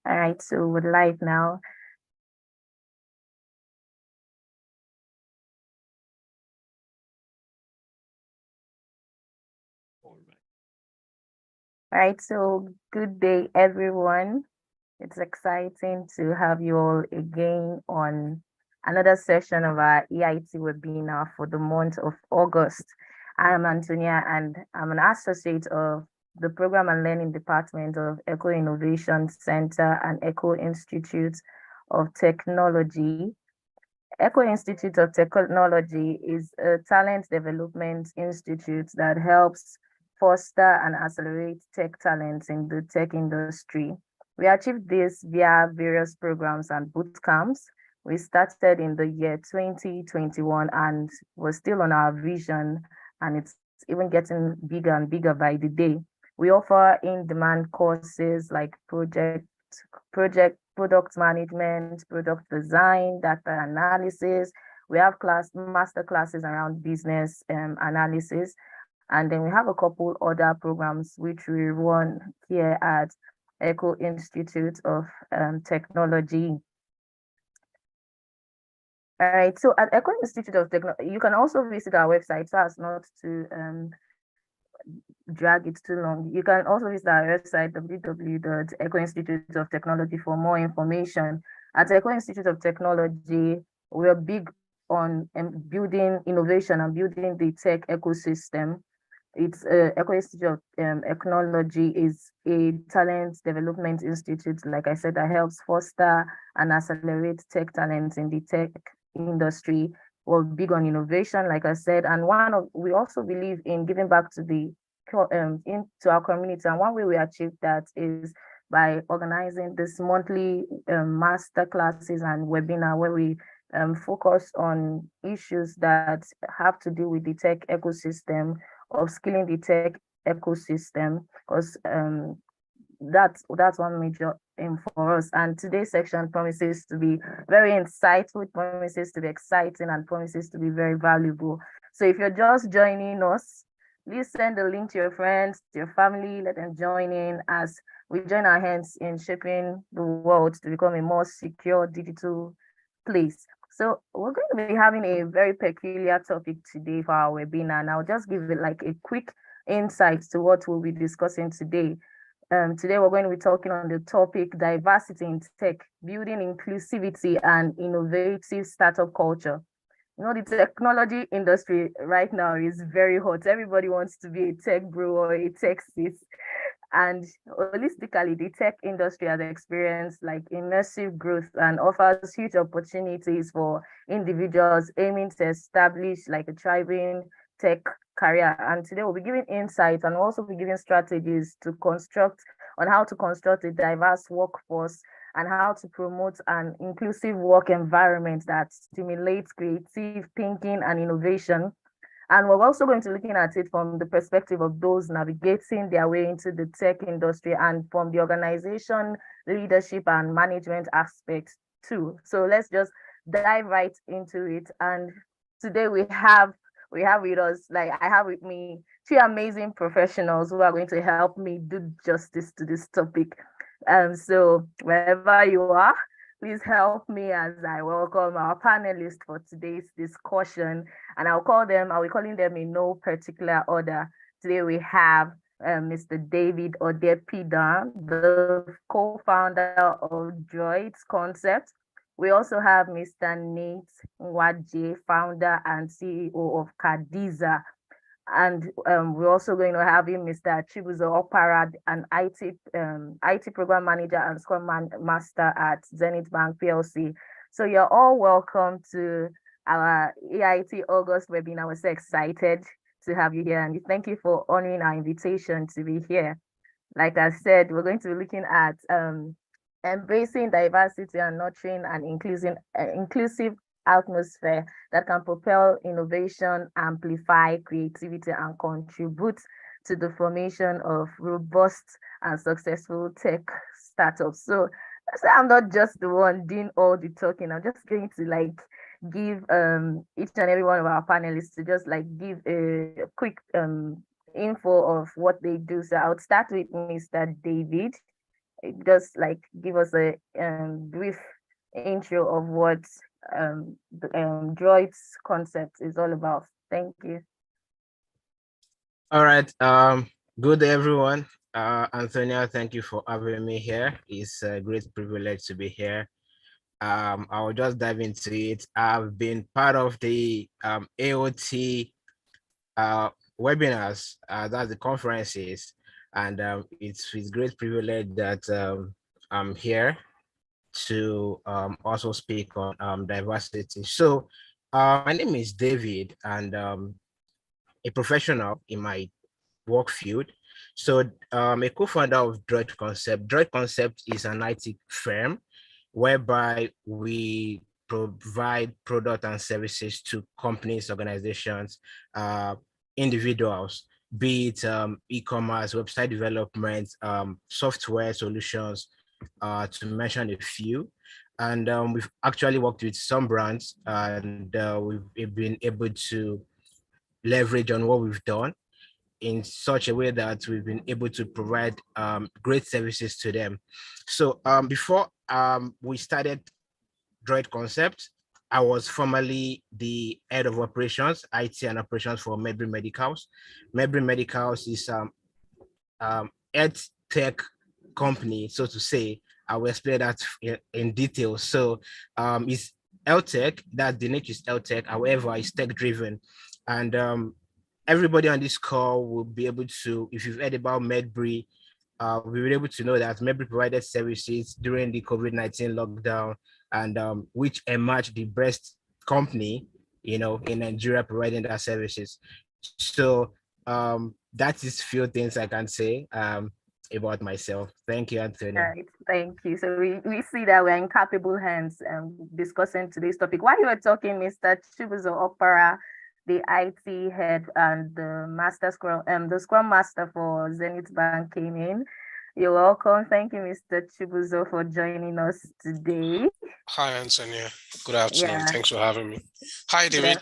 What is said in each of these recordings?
All right, so we're live now. All right, so good day, everyone. It's exciting to have you all again on another session of our EIT webinar for the month of August. I am Antonia, and I'm an associate of the Program and Learning Department of Eco Innovation Center and Eco Institute of Technology. Eco Institute of Technology is a talent development institute that helps foster and accelerate tech talents in the tech industry. We achieved this via various programs and boot camps. We started in the year 2021 and we're still on our vision, and it's even getting bigger and bigger by the day. We offer in-demand courses like product management, product design, data analysis. We have master classes around business analysis. And then we have a couple other programs which we run here at Eco Institute of Technology. All right, so at Eco Institute of Technology, you can also visit our website so as not to drag it too long. You can also visit our website, www.ecoinstituteoftechnology, for more information. At Eco Institute of Technology, we're big on building innovation and building the tech ecosystem. It's Eco Institute of Technology is a talent development institute, like I said, that helps foster and accelerate tech talents in the tech industry. We're big on innovation, like I said, and we also believe in giving back to into our community. And one way we achieve that is by organizing this monthly master classes and webinar where we focus on issues that have to do with the tech ecosystem, upskilling the tech ecosystem, because that's one major aim for us. And today's section promises to be very insightful, promises to be exciting, and promises to be very valuable. So if you're just joining us, please send the link to your friends, to your family, let them join in as we join our hands in shaping the world to become a more secure digital place. So we're going to be having a very peculiar topic today for our webinar, and I'll just give it like a quick insight to what we'll be discussing today. Today we're going to be talking on the topic diversity in tech, building inclusivity and innovative startup culture. You know, the technology industry right now is very hot. Everybody wants to be a tech bro or a tech sis. And holistically, the tech industry has experienced like immersive growth and offers huge opportunities for individuals aiming to establish like a thriving tech career. And today we'll be giving insights and also be giving strategies on how to construct a diverse workforce and how to promote an inclusive work environment that stimulates creative thinking and innovation. And we're also going to be looking at it from the perspective of those navigating their way into the tech industry and from the organization, leadership, and management aspects too. So let's just dive right into it. And today we have with us, like I have with me, three amazing professionals who are going to help me do justice to this topic. So wherever you are, please help me as I welcome our panelists for today's discussion. And I'll be calling them in no particular order. Today we have Mr. David Odepidan, the co-founder of Droids Concept. We also have Mr. Nate Nwaje, founder and CEO of Kadiza. And we're also going to have him, Mr. Chibuzo Opara, an IT program manager and Scrum Master at Zenith Bank PLC. So you're all welcome to our EIT August webinar. We're so excited to have you here, and thank you for honoring our invitation to be here. Like I said, we're going to be looking at embracing diversity and nurturing an inclusive atmosphere that can propel innovation, amplify creativity, and contribute to the formation of robust and successful tech startups. So I'm not just the one doing all the talking. I'm just going to like give each and every one of our panelists to just like give a quick info of what they do. So I would start with Mr. David. just like give us a brief intro of what the droids concept is all about. Thank you. All right. Good day, everyone. Antonia, thank you for having me here. It's a great privilege to be here. I'll just dive into it. I've been part of the AOT webinars, that's the conferences, and it's with great privilege that I'm here to also speak on diversity. So my name is David, and a professional in my work field. So a co-founder of Droid Concept. Droid Concept is an IT firm whereby we provide product and services to companies, organizations, individuals, be it e-commerce, website development, software solutions, to mention a few. And we've actually worked with some brands, and we've been able to leverage on what we've done in such a way that we've been able to provide great services to them. So before we started Droid Concept, I was formerly the head of operations, IT and operations for Medbury Medicals. Medbury Medicals is health tech company, so to say. I will explain that in detail. So it's health tech, that the niche is health tech, however, it's tech driven. And everybody on this call will be able to, if you've heard about Medbury, we were able to know that Medbury provided services during the COVID-19 lockdown, and which emerged the best company, in Nigeria providing that services. So that is few things I can say about myself. Thank you, Anthony. Right, thank you. So we see that we're in capable hands discussing today's topic. While you were talking, Mr. Chibuzo Opera, the IT head and the Scrum Master for Zenith Bank came in. You're welcome. Thank you, Mr. Chibuzo, for joining us today. Hi, Antonia. Good afternoon. Yeah. Thanks for having me. Hi, David.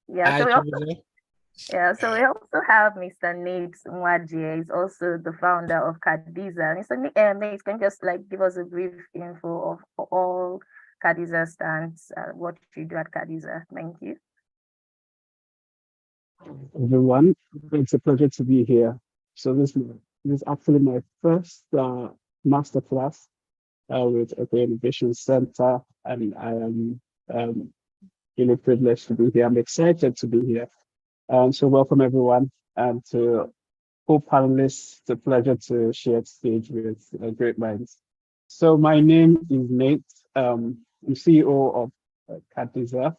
Yeah, so we also have Mr. Nate Mwaji. He's also the founder of Kadiza. Mr. Nate, can you just like give us a brief info of all Kadiza stands, what you do at Kadiza? Thank you. Everyone, it's a pleasure to be here. So this is actually my first masterclass with the Innovation Center, and I am really privileged to be here. I'm excited to be here. So welcome everyone, and to co-panelists, it's a pleasure to share stage with great minds. So my name is Nate. I'm CEO of Kadiza.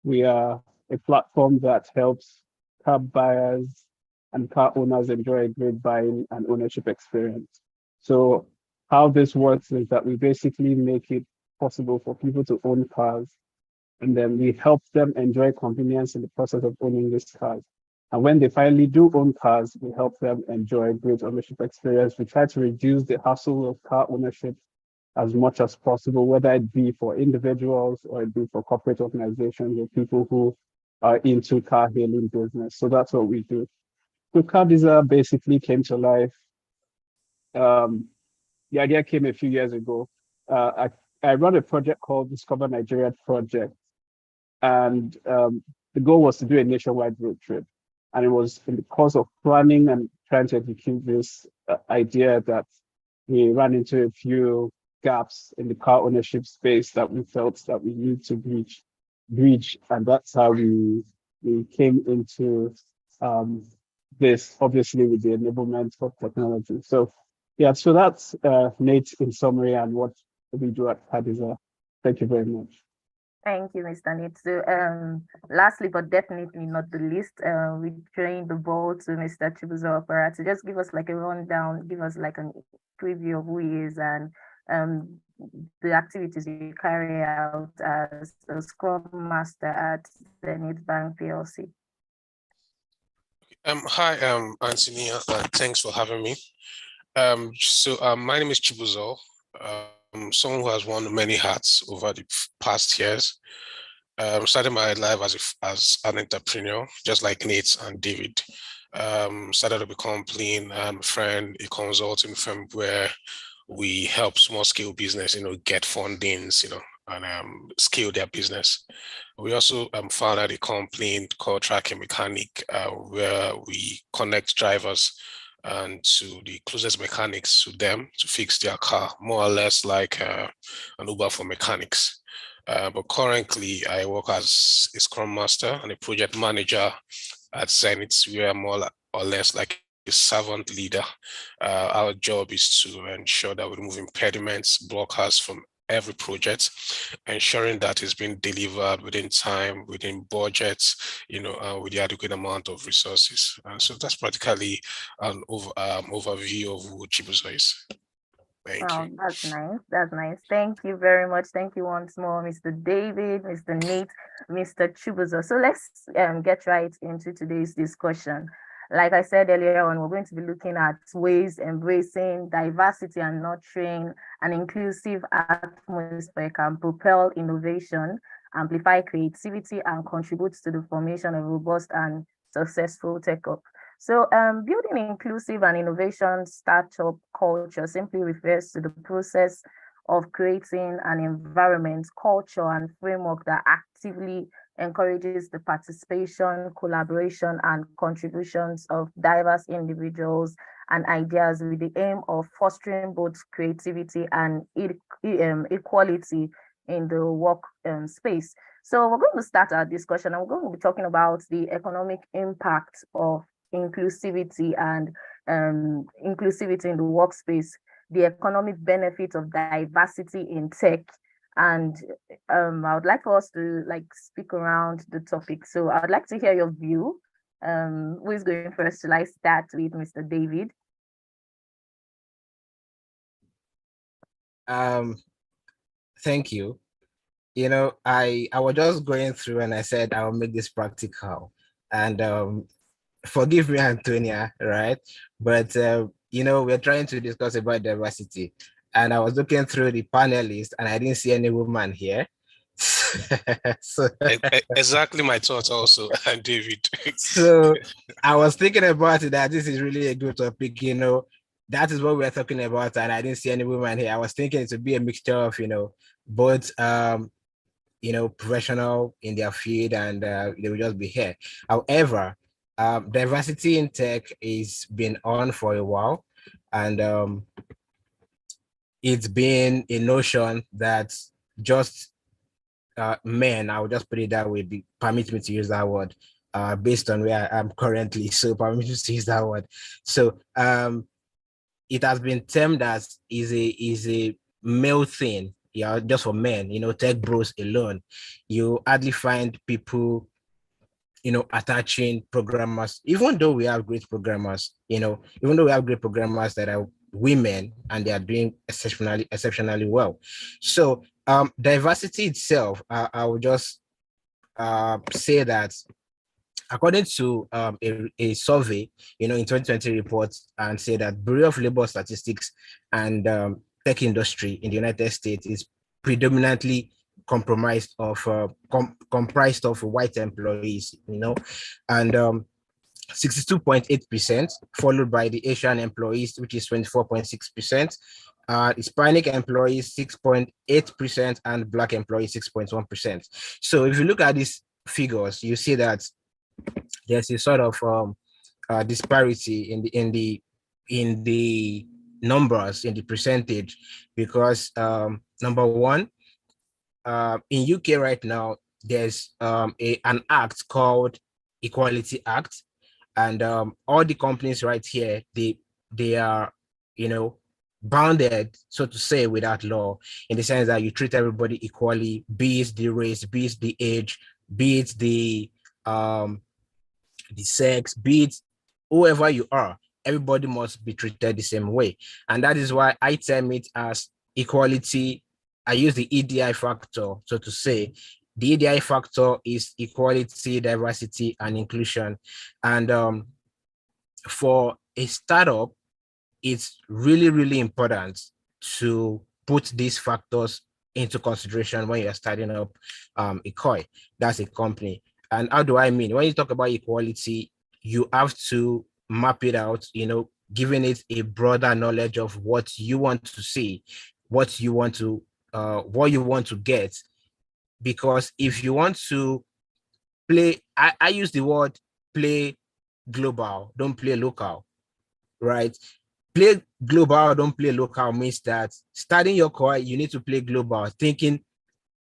We are a platform that helps car buyers and car owners enjoy a great buying and ownership experience. So how this works is that we basically make it possible for people to own cars, and then we help them enjoy convenience in the process of owning these cars. And when they finally do own cars, we help them enjoy a great ownership experience. We try to reduce the hassle of car ownership as much as possible, whether it be for individuals or it be for corporate organizations or people who are into car hailing business. So that's what we do. So Kadiza basically came to life. The idea came a few years ago. I run a project called Discover Nigeria Project. And the goal was to do a nationwide road trip. And it was in the course of planning and trying to execute this idea that we ran into a few gaps in the car ownership space that we felt that we need to bridge. And that's how we came into this, obviously with the enablement of technology. So yeah, so that's Nate in summary and what we do at Kadiza. Thank you very much. Thank you, Mr. Nate. So lastly, but definitely not the least, we train the ball to Mr. Chibuzo Opera to just give us like a rundown, give us like a preview of who he is and the activities you carry out as a Scrum Master at Zenith Bank PLC. Hi, Antonia. Thanks for having me. My name is Chibuzo. Someone who has worn many hats over the past years. Started my life as an entrepreneur, just like Nate and David. started up a company, a friend, a consulting firm where we help small scale business, get fundings, and scale their business. We also founded a company called Track and Mechanic, where we connect drivers and to the closest mechanics to them to fix their car, more or less like an Uber for mechanics. But currently, I work as a Scrum Master and a project manager at Zenith. We are more or less like a servant leader. Our job is to ensure that we remove impediments, blockers from every project, ensuring that it's being delivered within time, within budgets, with the adequate amount of resources. So that's practically an overview of who Chibuzo is. Thank Wow, you. that's nice. That's nice. Thank you very much. Thank you once more, Mr. David, Mr. Nate, Mr. Chubuzo. So let's get right into today's discussion. Like I said earlier on, we're going to be looking at ways embracing diversity and nurturing an inclusive atmosphere can propel innovation, amplify creativity, and contribute to the formation of robust and successful tech. So building inclusive and innovation startup culture simply refers to the process of creating an environment, culture, and framework that actively encourages the participation, collaboration, and contributions of diverse individuals and ideas with the aim of fostering both creativity and equality in the work space. So we're going to start our discussion, and we're going to be talking about the economic impact of inclusivity and inclusivity in the workspace, the economic benefit of diversity in tech. And I would like for us to speak around the topic. So I would like to hear your view. Who is going first? Shall I start with Mr. David? Thank you. I was just going through and I said I'll make this practical. And forgive me, Antonia, right? But we're trying to discuss about diversity. And I was looking through the panelists and I didn't see any woman here. So exactly my thoughts also, David. So I was thinking about it, that this is really a good topic, that is what we're talking about, and I didn't see any women here. I was thinking it would be a mixture of, both professional in their field, and they will just be here. However, diversity in tech is been on for a while, and it's been a notion that just men, I will just put it that way, permit me to use that word, based on where I am currently. So permit me to use that word. So it has been termed as is a male thing, just for men, tech bros alone. You hardly find people, attaching programmers, even though we have great programmers, that are women and they are doing exceptionally well. So diversity itself, I would just say that according to a survey, in 2020 reports, and say that Bureau of Labor Statistics and tech industry in the United States is predominantly comprised of white employees, and 62.8%, followed by the Asian employees, which is 24.6%, Hispanic employees 6.8%, and Black employees 6.1%. So if you look at these figures, you see that there's a sort of disparity in the numbers, in the percentage, because number one, in UK right now, there's an act called Equality Act, and all the companies right here, they are bounded, so to say, with that law, in the sense that you treat everybody equally, be it the race, be it the age, be it the sex, be it whoever you are, everybody must be treated the same way. And that is why I term it as equality. I use the EDI factor, so to say. The EDI factor is equality, diversity, and inclusion. And for a startup, it's really, really important to put these factors into consideration when you're starting up a COI. That's a company. And how do I mean? When you talk about equality, you have to map it out, giving it a broader knowledge of what you want to see, what you want to get. Because if you want to play, I use the word play global, don't play local, right? Play global, don't play local means that starting your career, you need to play global, thinking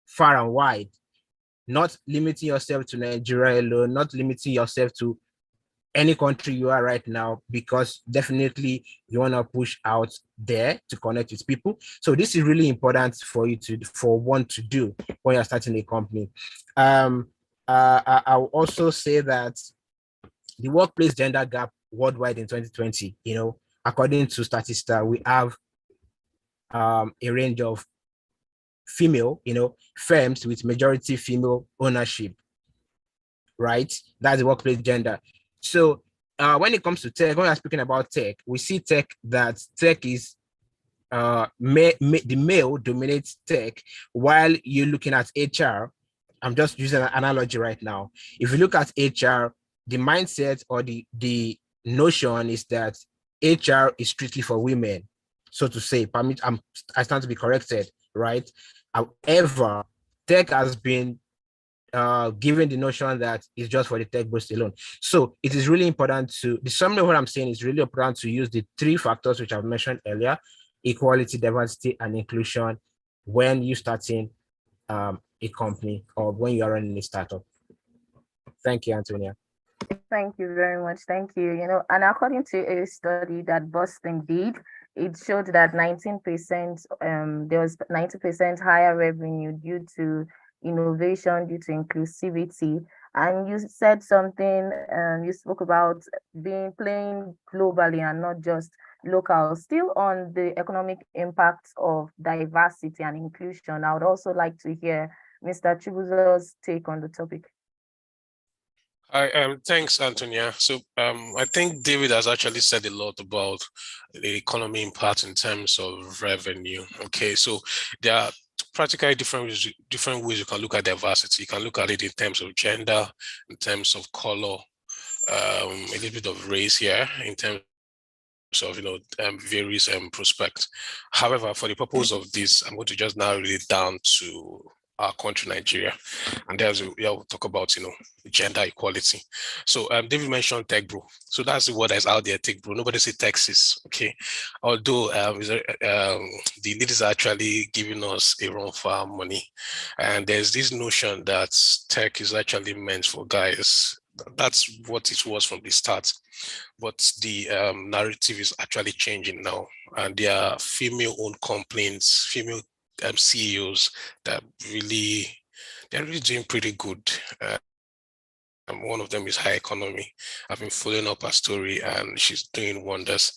far and wide, not limiting yourself to Nigeria alone, not limiting yourself to any country you are right now, because definitely you want to push out there to connect with people. So this is really important for one to do when you're starting a company. I'll also say that the workplace gender gap worldwide in 2020, according to Statista, we have a range of female, firms with majority female ownership, right? That's the workplace gender. So when it comes to tech, when we're speaking about tech, we see tech is the male dominates tech, while you're looking at HR. I'm just using an analogy right now. If you look at HR, the mindset or the notion is that HR is strictly for women, so to say. I stand to be corrected, right? However, tech has been given the notion that it's just for the tech boost alone. So it is really important the summary of what I'm saying is really important to use the 3 factors which I've mentioned earlier: equality, diversity, and inclusion, when you're starting a company or when you are running a startup. Thank you, Antonia. Thank you very much. Thank you. And according to a study that Boston did, it showed that 19%, there was 90% higher revenue due to innovation, due to inclusivity. And you said something, you spoke about playing globally and not just local. Still on the economic impact of diversity and inclusion, I would also like to hear Mr. Chibuzo's take on the topic. Thanks, Antonia. So I think David has actually said a lot about the economy impact in terms of revenue. Okay, so there are practically different ways you can look at diversity. You can look at it in terms of gender, in terms of color, a little bit of race here, in terms of various prospects. However, for the purpose of this, I'm going to just narrow it down to our country, Nigeria, and we'll talk about gender equality. So David mentioned tech bro, so that's the word that's out there, tech bro. Nobody say Texas, okay? Although the leaders are actually giving us a run for our money, and there's this notion that tech is actually meant for guys. That's what it was from the start, but the narrative is actually changing now, and there are female-owned companies, female CEOs that they're really doing pretty good. One of them is High Economy. I've been following up her story, and she's doing wonders.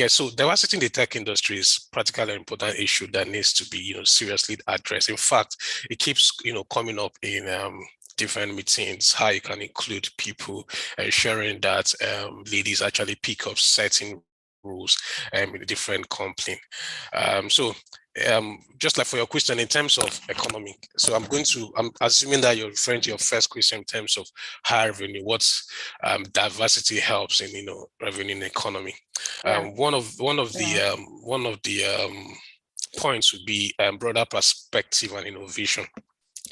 So diversity in the tech industry is practically an important issue that needs to be seriously addressed. In fact, it keeps coming up in different meetings, how you can include people, ensuring that ladies actually pick up certain rules in a different company. Just like for your question in terms of economy, so I'm assuming that you're referring to your first question in terms of high revenue, what diversity helps in revenue in economy. Yeah. One of the points would be broader perspective and innovation.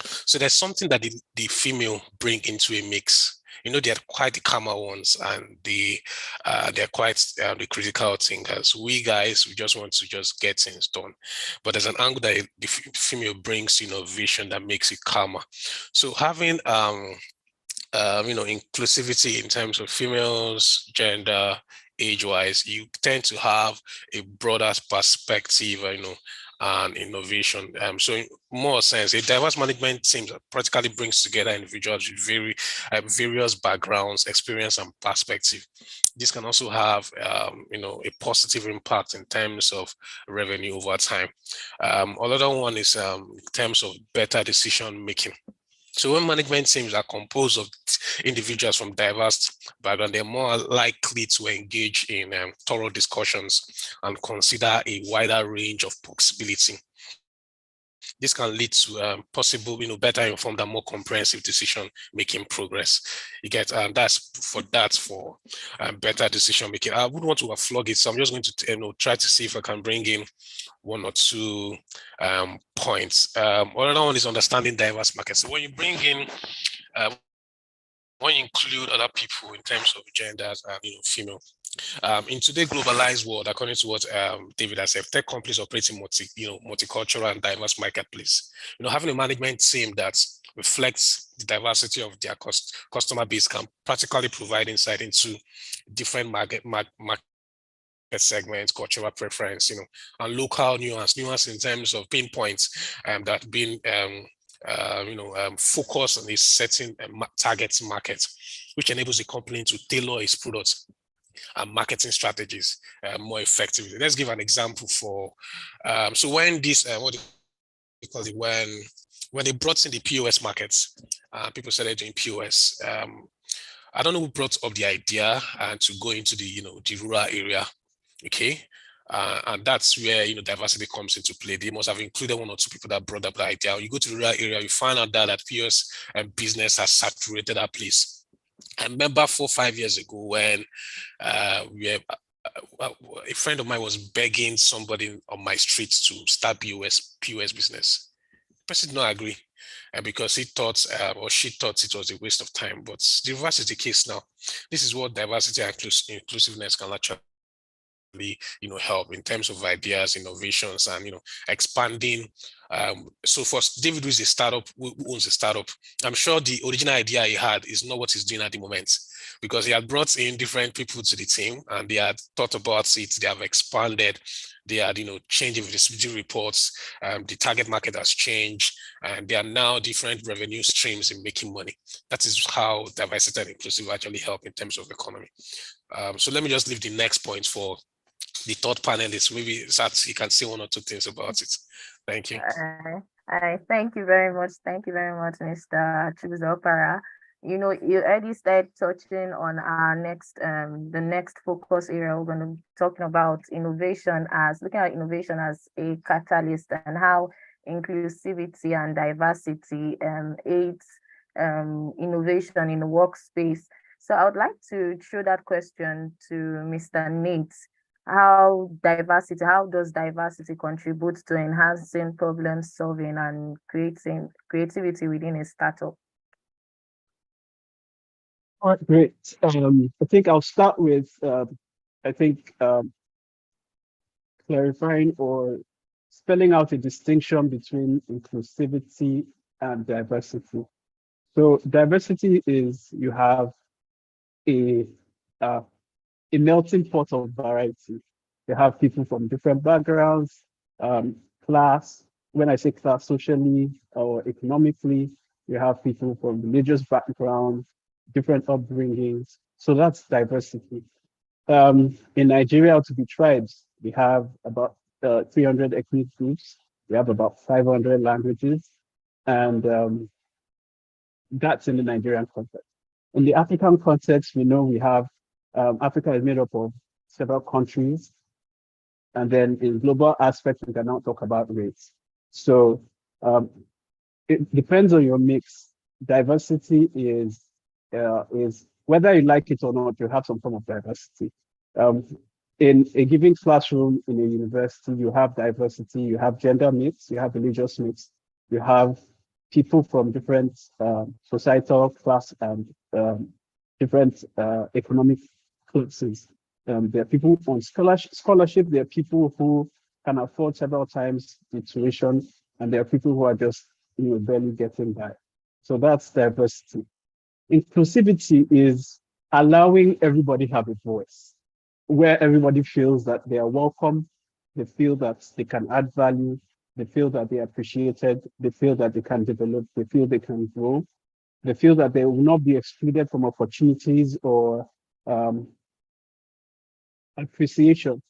So there's something that the female bring into a mix. They're quite the calmer ones, and they're quite the critical thinkers. We guys, we just want to just get things done. But there's an angle that the female brings innovation that makes it calmer. So having inclusivity in terms of females, gender, age-wise, you tend to have a broader perspective, and innovation. So in more sense, a diverse management team practically brings together individuals with various backgrounds, experience, and perspective. This can also have, a positive impact in terms of revenue over time. Another one is in terms of better decision making. So when management teams are composed of individuals from diverse backgrounds, they're more likely to engage in thorough discussions and consider a wider range of possibility. this can lead to possible, better informed and more comprehensive decision-making progress. You get, that's for better decision-making. I wouldn't want to flog it, so I'm just going to try to see if I can bring in one or two points. Another one is understanding diverse markets. So when you bring in, when you include other people in terms of genders and female, in today's globalized world, according to what David has said, tech companies operating multicultural and diverse marketplace. Having a management team that reflects the diversity of their customer base can practically provide insight into different market segments, cultural preference, and local nuance in terms of pinpoints that being focus on a certain target market, which enables the company to tailor its products and marketing strategies more effectively. Let's give an example for, so when this, what do you call it, when they brought in the POS markets, people started doing POS. I don't know who brought up the idea to go into the, the rural area, okay? And that's where, diversity comes into play. They must have included one or two people that brought up the idea. You go to the rural area, you find out that POS and business has saturated that place. I remember 4 or 5 years ago when a friend of mine was begging somebody on my street to start POS business. The person did not agree because he thought or she thought it was a waste of time. But the reverse is the case now. This is what diversity and inclusiveness can actually help in terms of ideas, innovations, and expanding. So for David, who is a startup, who owns a startup, I'm sure the original idea he had is not what he's doing at the moment, because he had brought in different people to the team and they had thought about it. They have expanded. They had changed the visibility reports. The target market has changed, and there are now different revenue streams in making money. That is how diversity and inclusive actually help in terms of economy. So let me just leave the next point for the third panelist. Maybe you can say 1 or 2 things about it. Thank you. Thank you very much. Thank you very much, Mr. Chibuzopara. You already started touching on our next, the next focus area. We're going to be talking about looking at innovation as a catalyst, and how inclusivity and diversity aids innovation in the workspace. So I would like to throw that question to Mr. Nate. How does diversity contribute to enhancing problem solving and creating creativity within a startup? All right, great. I think I'll start with, clarifying or spelling out a distinction between inclusivity and diversity. So diversity is, you have a melting pot of variety. You have people from different backgrounds, class. When I say class, socially or economically, you have people from religious backgrounds, different upbringings. So that's diversity. In Nigeria, to be tribes, we have about 300 ethnic groups. We have about 500 languages, and that's in the Nigerian context. In the African context, we know we have Africa is made up of several countries. And then in global aspects, we can now talk about race. So it depends on your mix. Diversity is whether you like it or not, you have some form of diversity. In a given classroom in a university, you have diversity, you have gender mix, you have religious mix, you have people from different societal class and different economic classes. There are people on scholarship, there are people who can afford several times the tuition, and there are people who are just barely getting by. So that's diversity. Inclusivity is allowing everybody have a voice, where everybody feels that they are welcome, they feel that they can add value, they feel that they are appreciated, they feel that they can develop, they feel they can grow, they feel that they will not be excluded from opportunities or appreciation.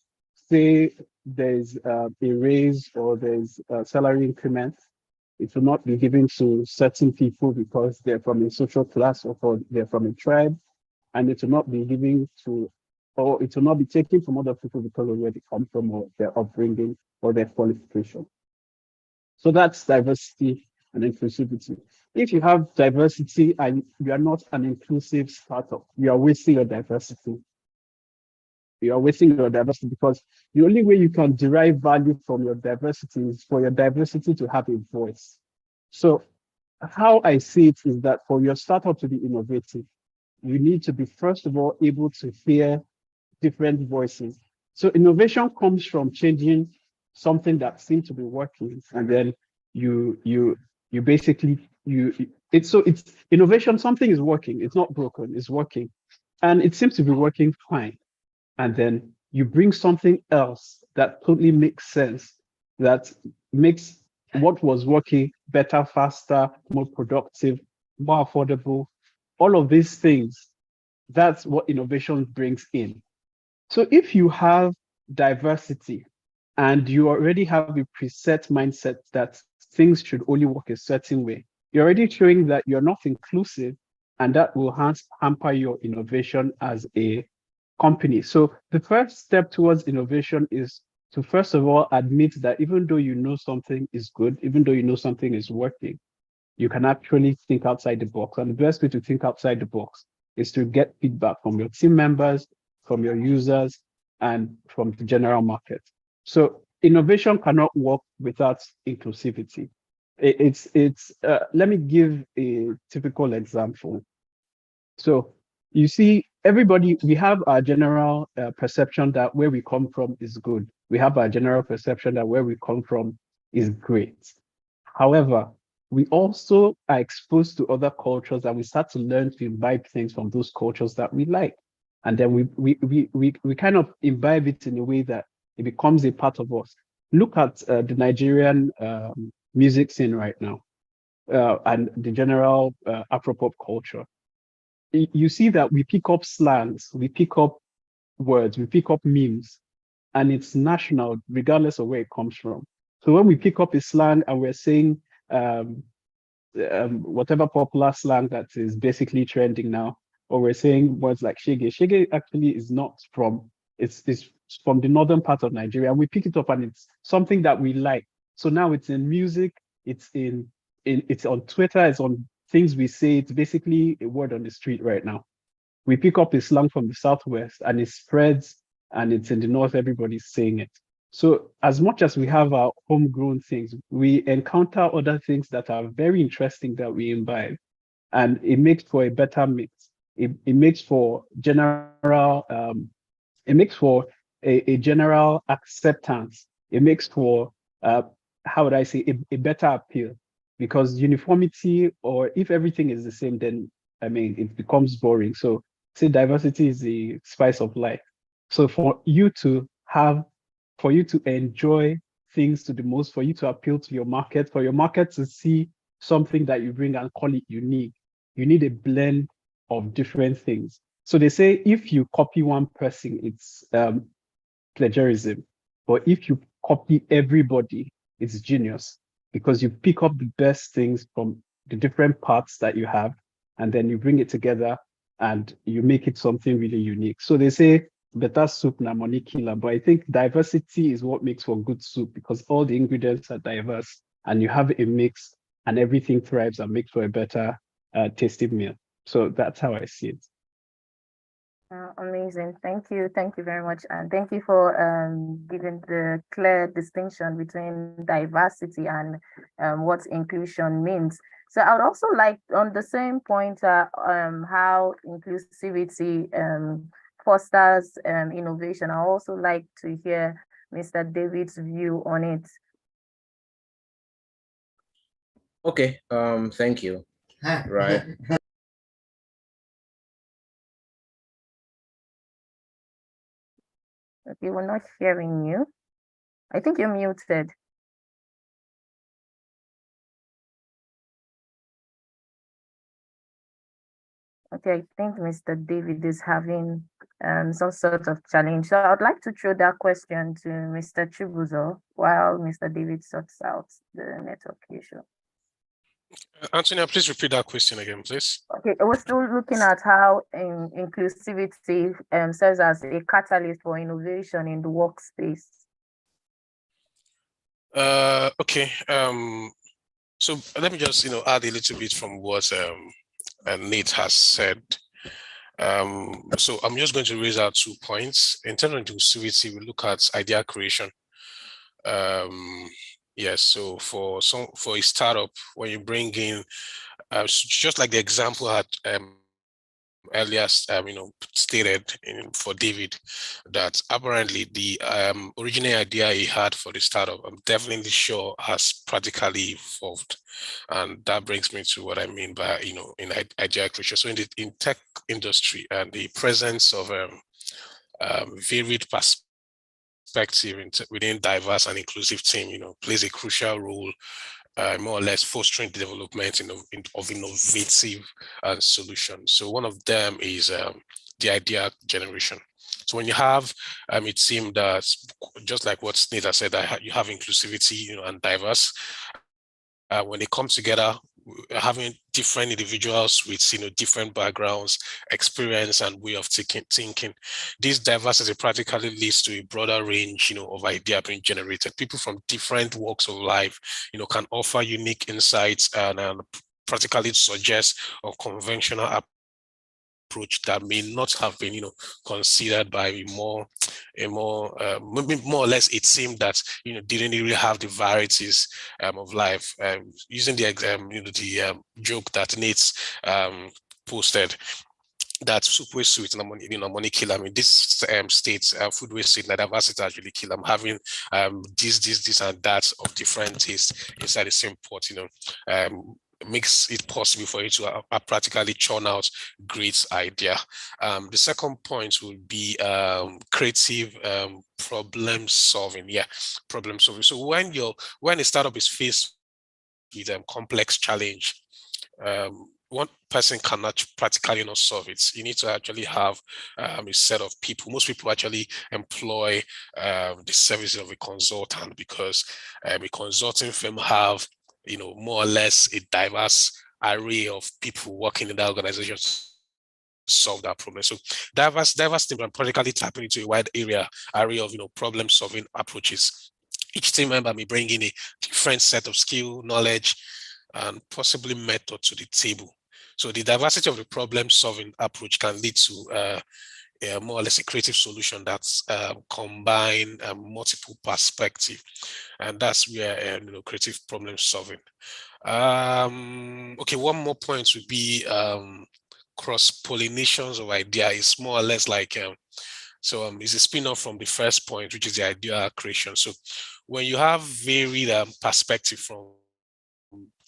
Say there's a raise or there's a salary increment, it will not be given to certain people because they're from a social class or they're from a tribe, and it will not be given to, or it will not be taken from other people because of where they come from or their upbringing or their qualification. So that's diversity and inclusivity. If you have diversity and you are not an inclusive startup, you are wasting your diversity. You are wasting your diversity because the only way you can derive value from your diversity is for your diversity to have a voice. So how I see it is that for your startup to be innovative, you need to be, first of all, able to hear different voices. So innovation comes from changing something that seems to be working, and then you basically it's innovation. Something is working. It's not broken. It's working, and it seems to be working fine. And then you bring something else that totally makes sense, that makes what was working better, faster, more productive, more affordable. All of these things, that's what innovation brings in. So if you have diversity and you already have a preset mindset that things should only work a certain way, you're already showing that you're not inclusive, and that will hamper your innovation as a company. So the first step towards innovation is to, first of all, admit that even though you know something is good, even though you know something is working, you can actually think outside the box. And the best way to think outside the box is to get feedback from your team members, from your users, and from the general market. So innovation cannot work without inclusivity. Let me give a typical example. So you see, everybody, we have our general perception that where we come from is good. We have our general perception that where we come from is great. However, we also are exposed to other cultures, and we start to learn to imbibe things from those cultures that we like. And then we kind of imbibe it in a way that it becomes a part of us. Look at the Nigerian music scene right now, and the general Afropop culture. You see that we pick up slangs, we pick up words, we pick up memes, and it's national regardless of where it comes from. So when we pick up a slang and we're saying whatever popular slang that is basically trending now, or we're saying words like shege. Shege actually is not from, it's from the northern part of Nigeria, and we pick it up and it's something that we like. So now it's in music, it's it's on Twitter, it's on things we say. It's basically a word on the street right now. We pick up a slang from the Southwest and it spreads, and it's in the North, everybody's saying it. So as much as we have our homegrown things, we encounter other things that are very interesting that we imbibe, and it makes for a better mix. It makes for general, it makes for a general acceptance. It makes for, how would I say, a better appeal, because uniformity, or if everything is the same, then, I mean, it becomes boring. So say diversity is the spice of life. So for you to enjoy things to the most, for you to appeal to your market, for your market to see something that you bring and call it unique, you need a blend of different things. So they say if you copy one person, it's plagiarism. But if you copy everybody, it's genius, because you pick up the best things from the different parts that you have, and then you bring it together and you make it something really unique. So they say better soup na money killer, but I think diversity is what makes for good soup, because all the ingredients are diverse and you have a mix and everything thrives and makes for a better tasty meal. So that's how I see it. Amazing. Thank you. Thank you very much. And thank you for giving the clear distinction between diversity and what inclusion means. So I would also like, on the same point, how inclusivity fosters innovation. I also like to hear Mr. David's view on it. Okay, thank you. Right. Okay, we're not hearing you. I think you're muted. Okay, I think Mr. David is having some sort of challenge. So I'd like to throw that question to Mr. Chibuzo while Mr. David sorts out the network issue. Antonia, please repeat that question again, please. Okay, we're still looking at how inclusivity serves as a catalyst for innovation in the workspace. Okay. So let me just add a little bit from what Nate has said. So I'm just going to raise out 2 points. In terms of inclusivity, we look at idea creation. Yes, so for a startup, when you bring in, just like the example I had earlier, stated for David, that apparently the original idea he had for the startup, I'm definitely sure has practically evolved, and that brings me to what I mean by in idea creation. So in tech industry, and the presence of varied perspective within diverse and inclusive team, plays a crucial role, more or less fostering the development of innovative solutions. So one of them is the idea generation. So when you have a team that's just like what Snita said, that you have inclusivity, and diverse, when they come together, having different individuals with different backgrounds, experience, and way of thinking, this diversity practically leads to a broader range of idea being generated. People from different walks of life can offer unique insights and practically suggest unconventional approach that may not have been considered by maybe more or less it seemed that didn't really have the varieties of life. Using the joke that Nate posted, that food waste sweet and money kill. I mean, this states food waste sweet and diversity actually kill. I'm having this and that of different tastes inside the same pot. Makes it possible for you to practically churn out great idea. The second point would be creative problem solving. Yeah, problem solving. So when a startup is faced with complex challenge, one person cannot practically not solve it. You need to actually have a set of people. Most people actually employ the services of a consultant, because a consulting firm have more or less a diverse array of people working in that organization to solve that problem. So diverse team can practically tap into a wide array of problem solving approaches. Each team member may bring in a different set of skill, knowledge, and possibly method to the table. So the diversity of the problem-solving approach can lead to more or less a creative solution that's combine multiple perspective, and that's where creative problem solving. Okay, one more point would be cross-pollinations of idea. Is more or less like it's a spin-off from the first point, which is the idea creation. So when you have varied perspective from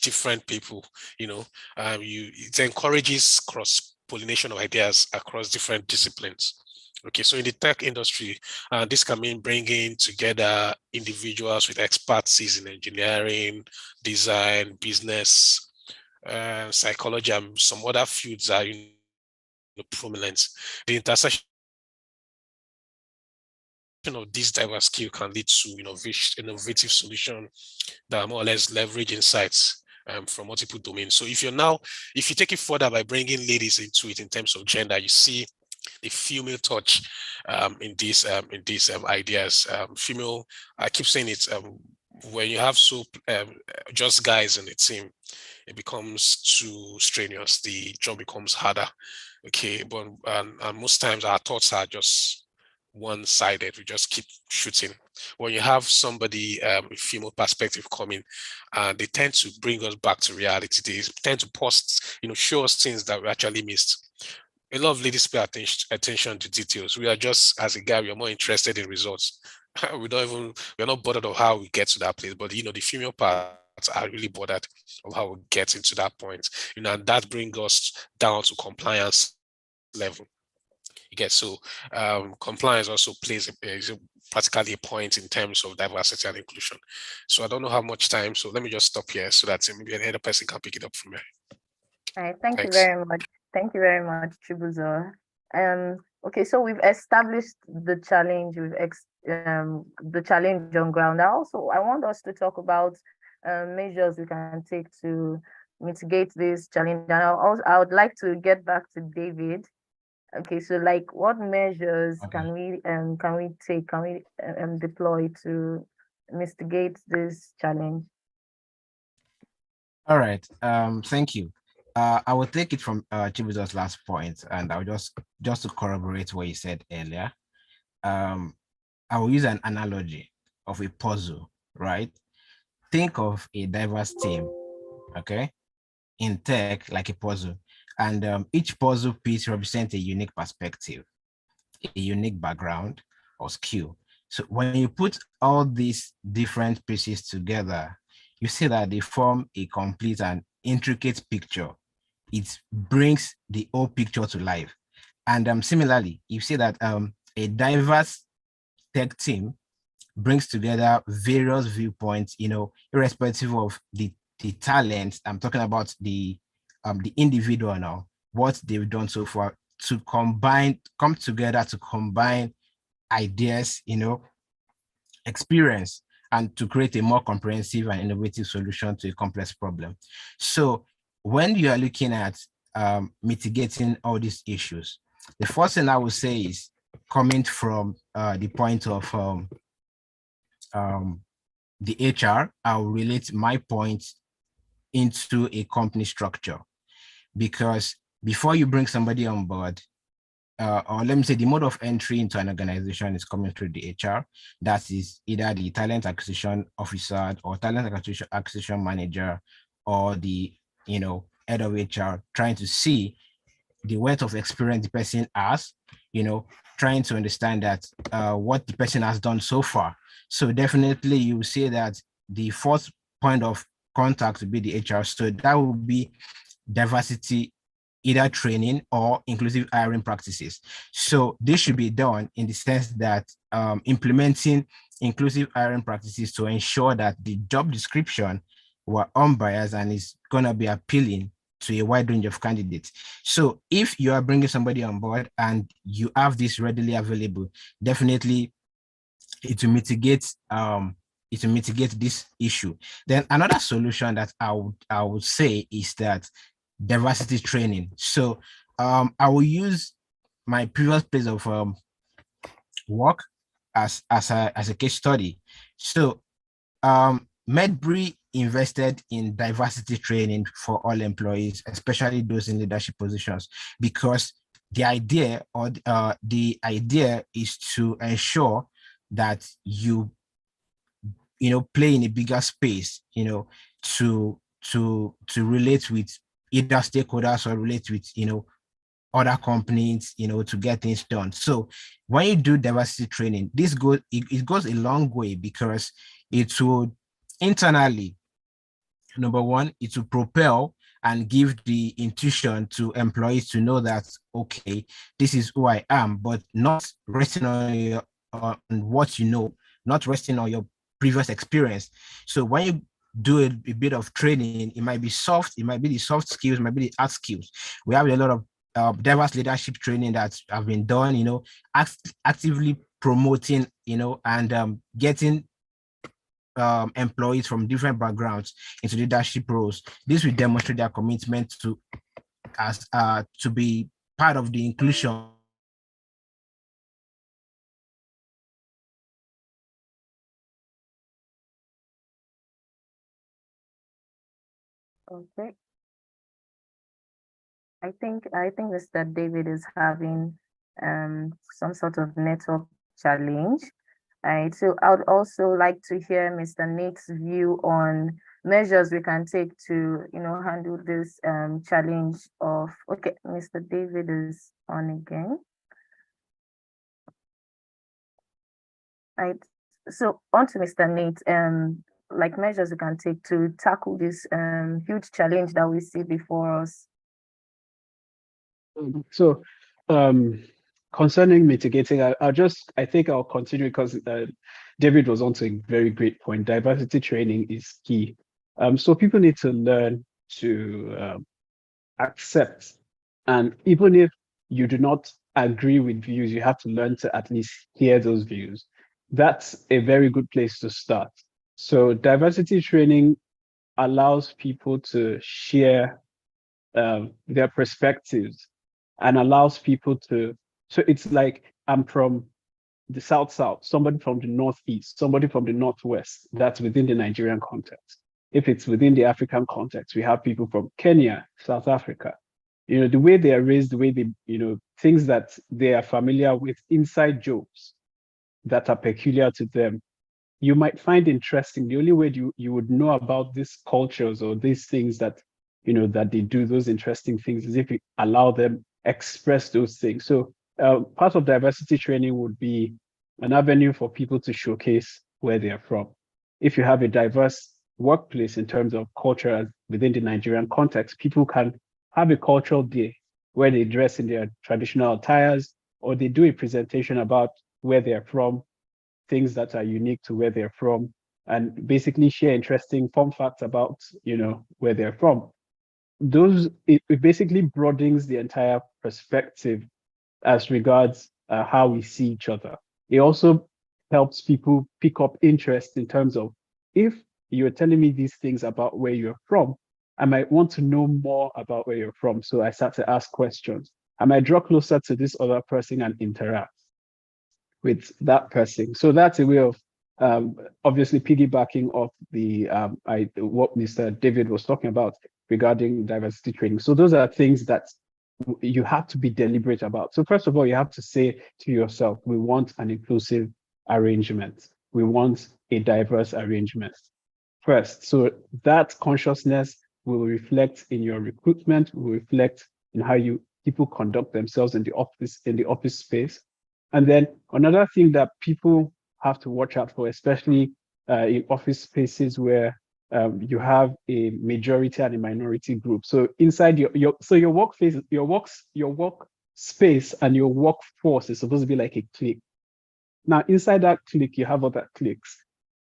different people, it encourages cross-pollination of ideas across different disciplines. Okay, so in the tech industry, this can mean bringing together individuals with expertise in engineering, design, business, psychology, and some other fields are prominent. The intersection of this diverse skill can lead to innovative solution that more or less leverage insights from multiple domains. So if you take it further by bringing ladies into it in terms of gender, you see the female touch in these ideas. Female, I keep saying it, when you have just guys in the team, it becomes too strenuous. The job becomes harder. Okay, but and most times our thoughts are just one-sided. We just keep shooting. When you have somebody with female perspective coming, they tend to bring us back to reality. They tend to show us things that we actually missed. A lot of ladies pay attention to details. We are just, as a guy, we are more interested in results. We're not bothered of how we get to that place, but the female parts are really bothered of how we get into that point. And that brings us down to compliance level. So compliance also plays practically a point in terms of diversity and inclusion. So I don't know how much time, so let me just stop here so that maybe another person can pick it up from here. All right, thank you Thanks. very much. Thank you very much, Chibuzo. Okay, so we've established the challenge, the challenge on ground. I want us to talk about measures we can take to mitigate this challenge. And I would like to get back to David. Okay, so like what measures can we take, can we deploy to mitigate this challenge? All right. Thank you. I will take it from Chibuzo's last point, and I'll just to corroborate what you said earlier. I will use an analogy of a puzzle, right? Think of a diverse team, okay, in tech like a puzzle, and each puzzle piece represents a unique perspective, a unique background or skill. So when you put all these different pieces together, you see that they form a complete and intricate picture. It brings the whole picture to life. And similarly, you see that a diverse tech team brings together various viewpoints, irrespective of the talent. I'm talking about the individual now, what they've done so far to come together to combine ideas, experience, and to create a more comprehensive and innovative solution to a complex problem. So when you are looking at mitigating all these issues, the first thing I would say is coming from the point of the HR, I'll relate my point into a company structure, because before you bring somebody on board, or let me say the mode of entry into an organization is coming through the HR. That is either the talent acquisition officer or talent acquisition manager, or the head of HR, trying to see the wealth of experience the person has, trying to understand that what the person has done so far. So definitely you will see that the first point of contact will be the HR. So that will be diversity, either training or inclusive hiring practices. So this should be done in the sense that implementing inclusive hiring practices to ensure that the job description were unbiased and is going to be appealing to a wide range of candidates. So if you are bringing somebody on board and you have this readily available, definitely it will mitigate this issue. Then another solution that I would say is that diversity training. So I will use my previous place of work as a case study. So Medbury invested in diversity training for all employees, especially those in leadership positions, because the idea is to ensure that you play in a bigger space, to relate with either stakeholders or relate with other companies, to get things done. So when you do diversity training, it goes a long way, because it would internally, number one, it will propel and give the intuition to employees to know that, okay, this is who I am, but not resting on what you know, not resting on your previous experience. So when you do a bit of training, it might be soft, it might be the soft skills, it might be the hard skills. We have a lot of diverse leadership training that have been done, actively promoting, and getting employees from different backgrounds into leadership roles. This will demonstrate their commitment to be part of the inclusion. Okay. I think Mr. David is having some sort of network challenge. Right. So I would also like to hear Mr. Nate's view on measures we can take to, handle this challenge of, okay, Mr. David is on again. Right. So on to Mr. Nate, like measures we can take to tackle this huge challenge that we see before us. So, concerning mitigating, I think I'll continue, because David was onto a very great point. Diversity training is key. So people need to learn to accept, and even if you do not agree with views, you have to learn to at least hear those views. That's a very good place to start. So diversity training allows people to share their perspectives, and allows people to, so it's like, I'm from the South, somebody from the Northeast, somebody from the Northwest, that's within the Nigerian context. If it's within the African context, we have people from Kenya, South Africa. The way they are raised, the way they, things that they are familiar with, inside jokes that are peculiar to them, you might find interesting. The only way you would know about these cultures or these things that, that they do, those interesting things, is if you allow them express those things. So part of diversity training would be an avenue for people to showcase where they are from. If you have a diverse workplace in terms of culture within the Nigerian context, people can have a cultural day where they dress in their traditional attires, or they do a presentation about where they're from, things that are unique to where they're from, and basically share interesting fun facts about, where they're from. It basically broadens the entire perspective as regards how we see each other. It also helps people pick up interest in terms of, if you're telling me these things about where you're from, I might want to know more about where you're from. So I start to ask questions. I might draw closer to this other person and interact with that person. So that's a way of obviously piggybacking off the what Mr. David was talking about regarding diversity training. So those are things that you have to be deliberate about. So first of all, you have to say to yourself, we want an inclusive arrangement. We want a diverse arrangement first. So that consciousness will reflect in your recruitment, will reflect in how people conduct themselves in the office space. And then another thing that people have to watch out for, especially in office spaces where you have a majority and a minority group. So inside your workspace and your workforce is supposed to be like a clique. Now, inside that clique, you have other cliques.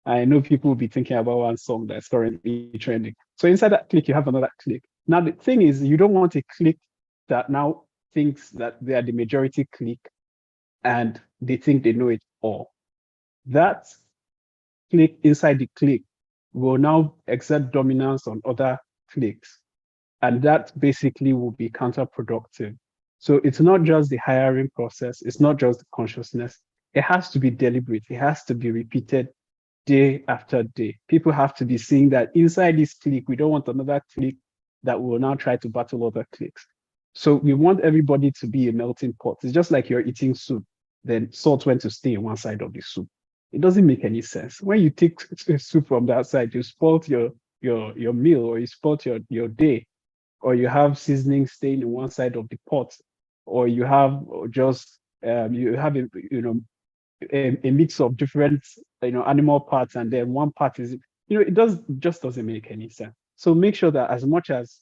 I know people will be thinking about one song that's currently trending. So inside that clique, you have another clique. Now, the thing is, you don't want a clique that now thinks that they are the majority clique and they think they know it all. That clique inside the clique will now exert dominance on other cliques. And that basically will be counterproductive. So it's not just the hiring process, it's not just the consciousness. It has to be deliberate. It has to be repeated day after day. People have to be seeing that inside this clique, we don't want another clique that will now try to battle other cliques. So we want everybody to be a melting pot. It's just like you're eating soup, then salt went to stay on one side of the soup. It doesn't make any sense. When you take soup from that side, you spoil your meal, or you spoil your day, or you have seasoning staying in one side of the pot, or you have just you have a mix of different animal parts, and then one part is it doesn't make any sense. So make sure that as much as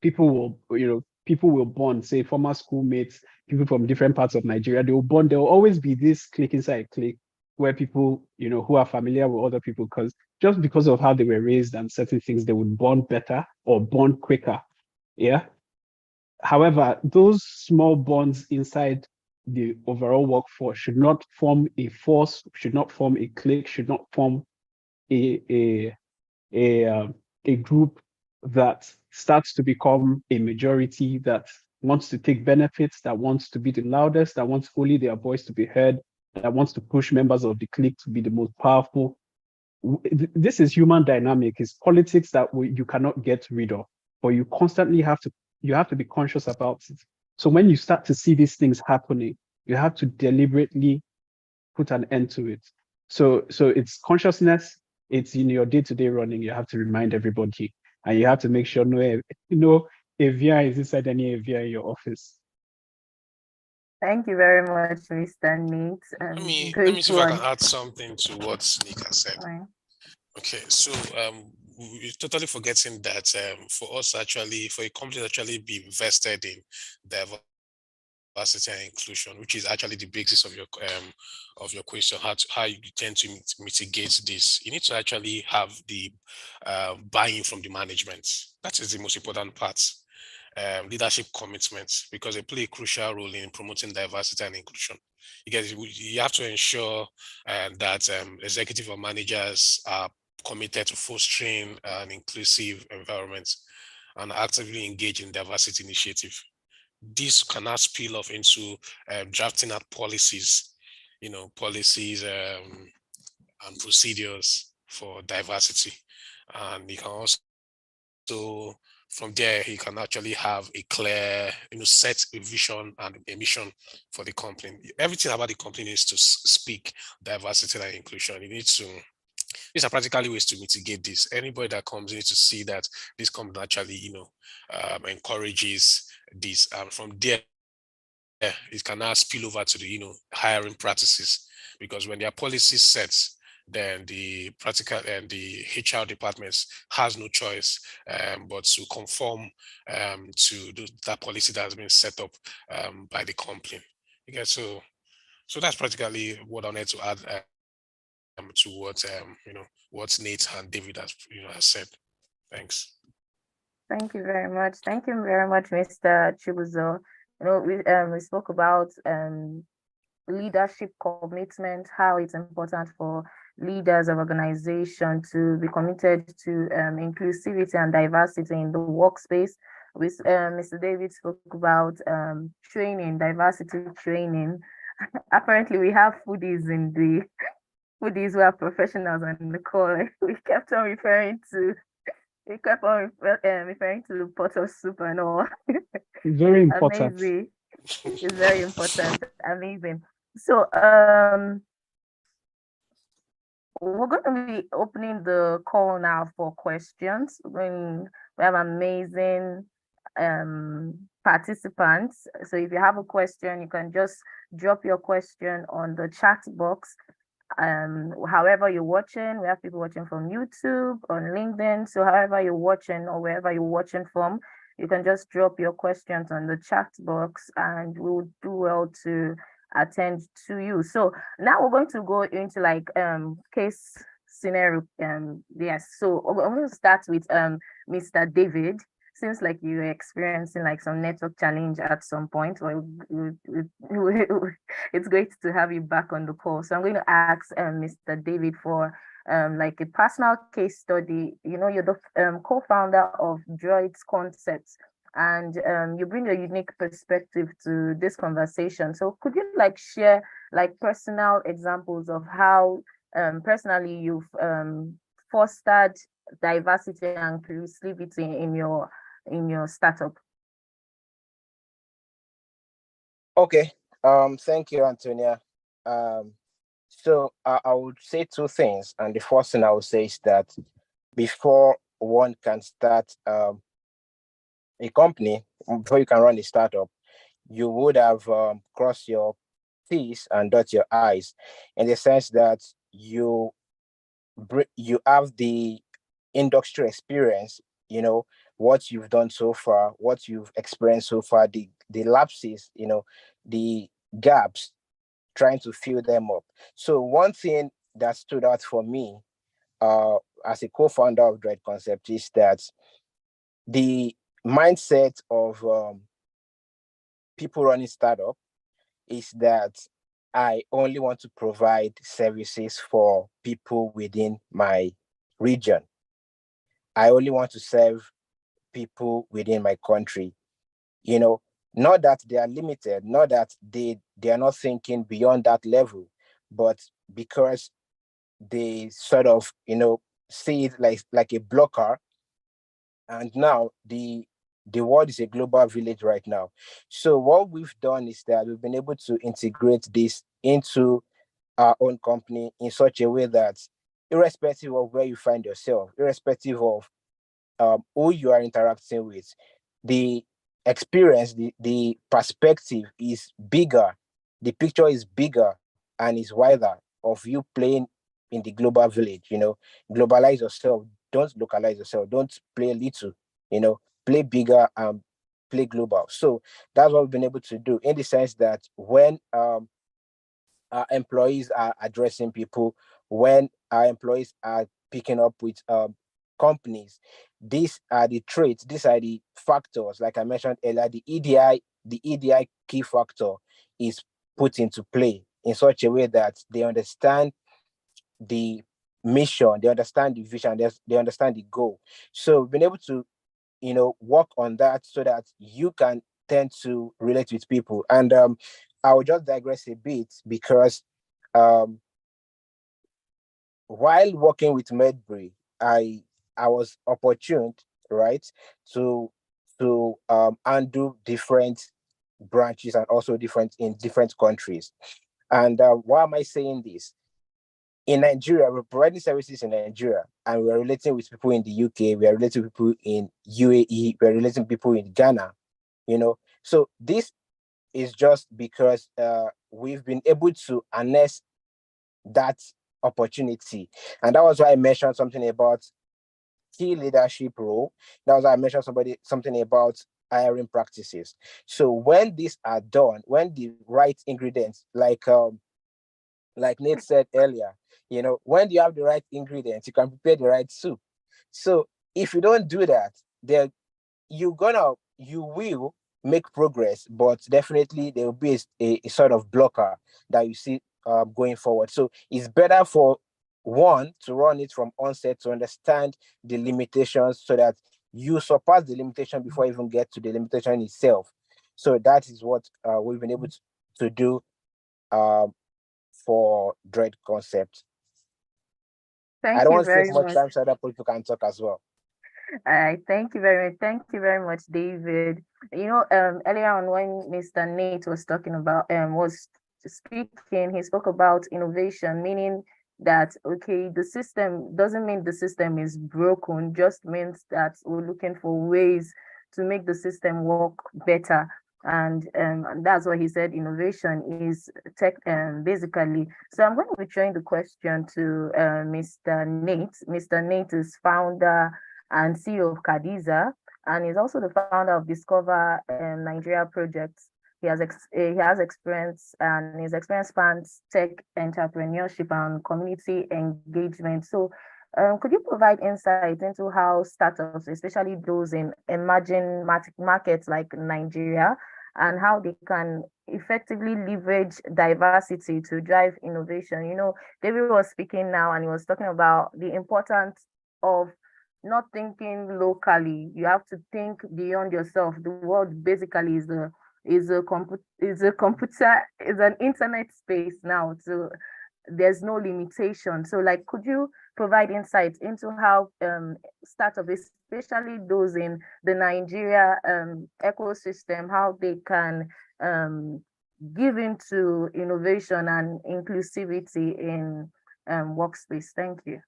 people will bond, say former schoolmates, people from different parts of Nigeria, they will bond. There will always be this clique inside clique where people who are familiar with other people, because of how they were raised and certain things, they would bond better or bond quicker. Yeah. However, those small bonds inside the overall workforce should not form a force, should not form a clique, should not form a group that starts to become a majority, that wants to take benefits, that wants to be the loudest, that wants only their voice to be heard, that wants to push members of the clique to be the most powerful. This is human dynamic. It's politics that you cannot get rid of, but you constantly have to be conscious about it. So when you start to see these things happening, you have to deliberately put an end to it. So it's consciousness. It's in your day-to-day running. You have to remind everybody, and you have to make sure no AVI is inside any AVI in your office. Thank you very much, Mr. Nate. Let me see if I can add something to what Nika said. Right. Okay, so we're totally forgetting that for us actually, for a company to actually be invested in diversity and inclusion, which is actually the basis of your question, how you tend to mitigate this, you need to actually have the buy-in from the management. That is the most important part. Leadership commitments, because they play a crucial role in promoting diversity and inclusion. Because you have to ensure that executive or managers are committed to fostering an inclusive environment and actively engage in diversity initiative. This cannot spill off into drafting out policies policies and procedures for diversity. And you can also, from there, he can actually have a clear, set a vision and a mission for the company. Everything about the company needs to speak diversity and inclusion. You need to, these are practically ways to mitigate this. Anybody that comes in to see that this company actually, encourages this. From there, it can now spill over to the, hiring practices, because when their policies set, then the practical and the HR departments has no choice but to conform to that policy that has been set up by the company. Okay, so that's practically what I wanted to add to what Nate and David has said. Thanks. Thank you very much. Thank you very much, Mr. Chibuzo. We spoke about leadership commitment, how it's important for leaders of organization to be committed to inclusivity and diversity in the workspace. With Mr. David spoke about training, diversity training. Apparently, we have foodies who are professionals on the call. We kept on referring to the pot of soup and all. Very important. Amazing. It's very important. Amazing. So we're going to be opening the call now for questions. We have amazing participants. So if you have a question, you can just drop your question on the chat box. However you're watching, we have people watching from YouTube, on LinkedIn. So however you're watching or wherever you're watching from, you can just drop your questions on the chat box and we'll do well to attend to you. So now we're going to go into like case scenario. Yes, so I'm going to start with Mr. David. Seems like you're experiencing like some network challenge at some point. Well, it's great to have you back on the call. So I'm going to ask Mr. David for like a personal case study. You're the co-founder of Droids Concepts, and you bring a unique perspective to this conversation. So could you like share like personal examples of how personally you've fostered diversity and inclusivity in your startup? Okay. Thank you, Antonia. So I would say two things, and the first thing I would say is that before one can start a company, before you can run a startup, you would have crossed your T's and dot your I's, in the sense that you have the industry experience, what you've done so far, what you've experienced so far, the lapses, the gaps, trying to fill them up. So one thing that stood out for me as a co-founder of Dread Concept is that the mindset of people running startup is that I only want to provide services for people within my region. I only want to serve people within my country. Not that they are limited, not that they are not thinking beyond that level, but because they sort of, see it like a blocker. And now the world is a global village right now. So what we've done is that we've been able to integrate this into our own company in such a way that irrespective of where you find yourself, irrespective of who you are interacting with, the experience, the perspective is bigger, the picture is bigger and is wider of you playing in the global village. Globalize yourself, don't localize yourself, don't play little, play bigger and play global. So that's what we've been able to do, in the sense that when our employees are addressing people, when our employees are picking up with companies, these are the traits, these are the factors, like I mentioned earlier, the EDI key factor is put into play in such a way that they understand the mission, they understand the vision, they understand the goal. So we've been able to, work on that so that you can tend to relate with people. And I will just digress a bit, because while working with Medbury, I was opportuned, right, to undo different branches and also in different countries. And why am I saying this? In Nigeria, we're providing services in Nigeria, and we're relating with people in the UK, we are relating with people in UAE, we're relating with people in Ghana, So this is just because we've been able to harness that opportunity. And that was why I mentioned something about key leadership role. That was why I mentioned something about hiring practices. So when these are done, when the right ingredients, like Nate said earlier, when you have the right ingredients, you can prepare the right soup. So if you don't do that, then you will make progress, but definitely there will be a sort of blocker that you see going forward. So it's better for one to run it from onset, to understand the limitations so that you surpass the limitation before you even get to the limitation itself. So that is what we've been able to do for Dread Concept. I Thank don't you want to take very much much. time so that people can talk as well. All right, thank you very much. Thank you very much, David. Earlier on when Mr. Nate was talking about was speaking, he spoke about innovation, meaning that the system doesn't mean the system is broken, just means that we're looking for ways to make the system work better. And that's what he said, innovation is tech basically. So I'm going to be throwing the question to Mr. Nate. Mr. Nate is founder and CEO of Kadiza, and he's also the founder of Discover Nigeria Projects. He has experience, and his experience spans tech entrepreneurship and community engagement. So, could you provide insight into how startups, especially those in emerging markets like Nigeria, and how they can effectively leverage diversity to drive innovation? David was speaking now, and he was talking about the importance of not thinking locally. You have to think beyond yourself. The world basically is an internet space now. So there's no limitation. So could you provide insights into how startups, especially those in the Nigeria ecosystem, how they can give into innovation and inclusivity in workspace? Thank you.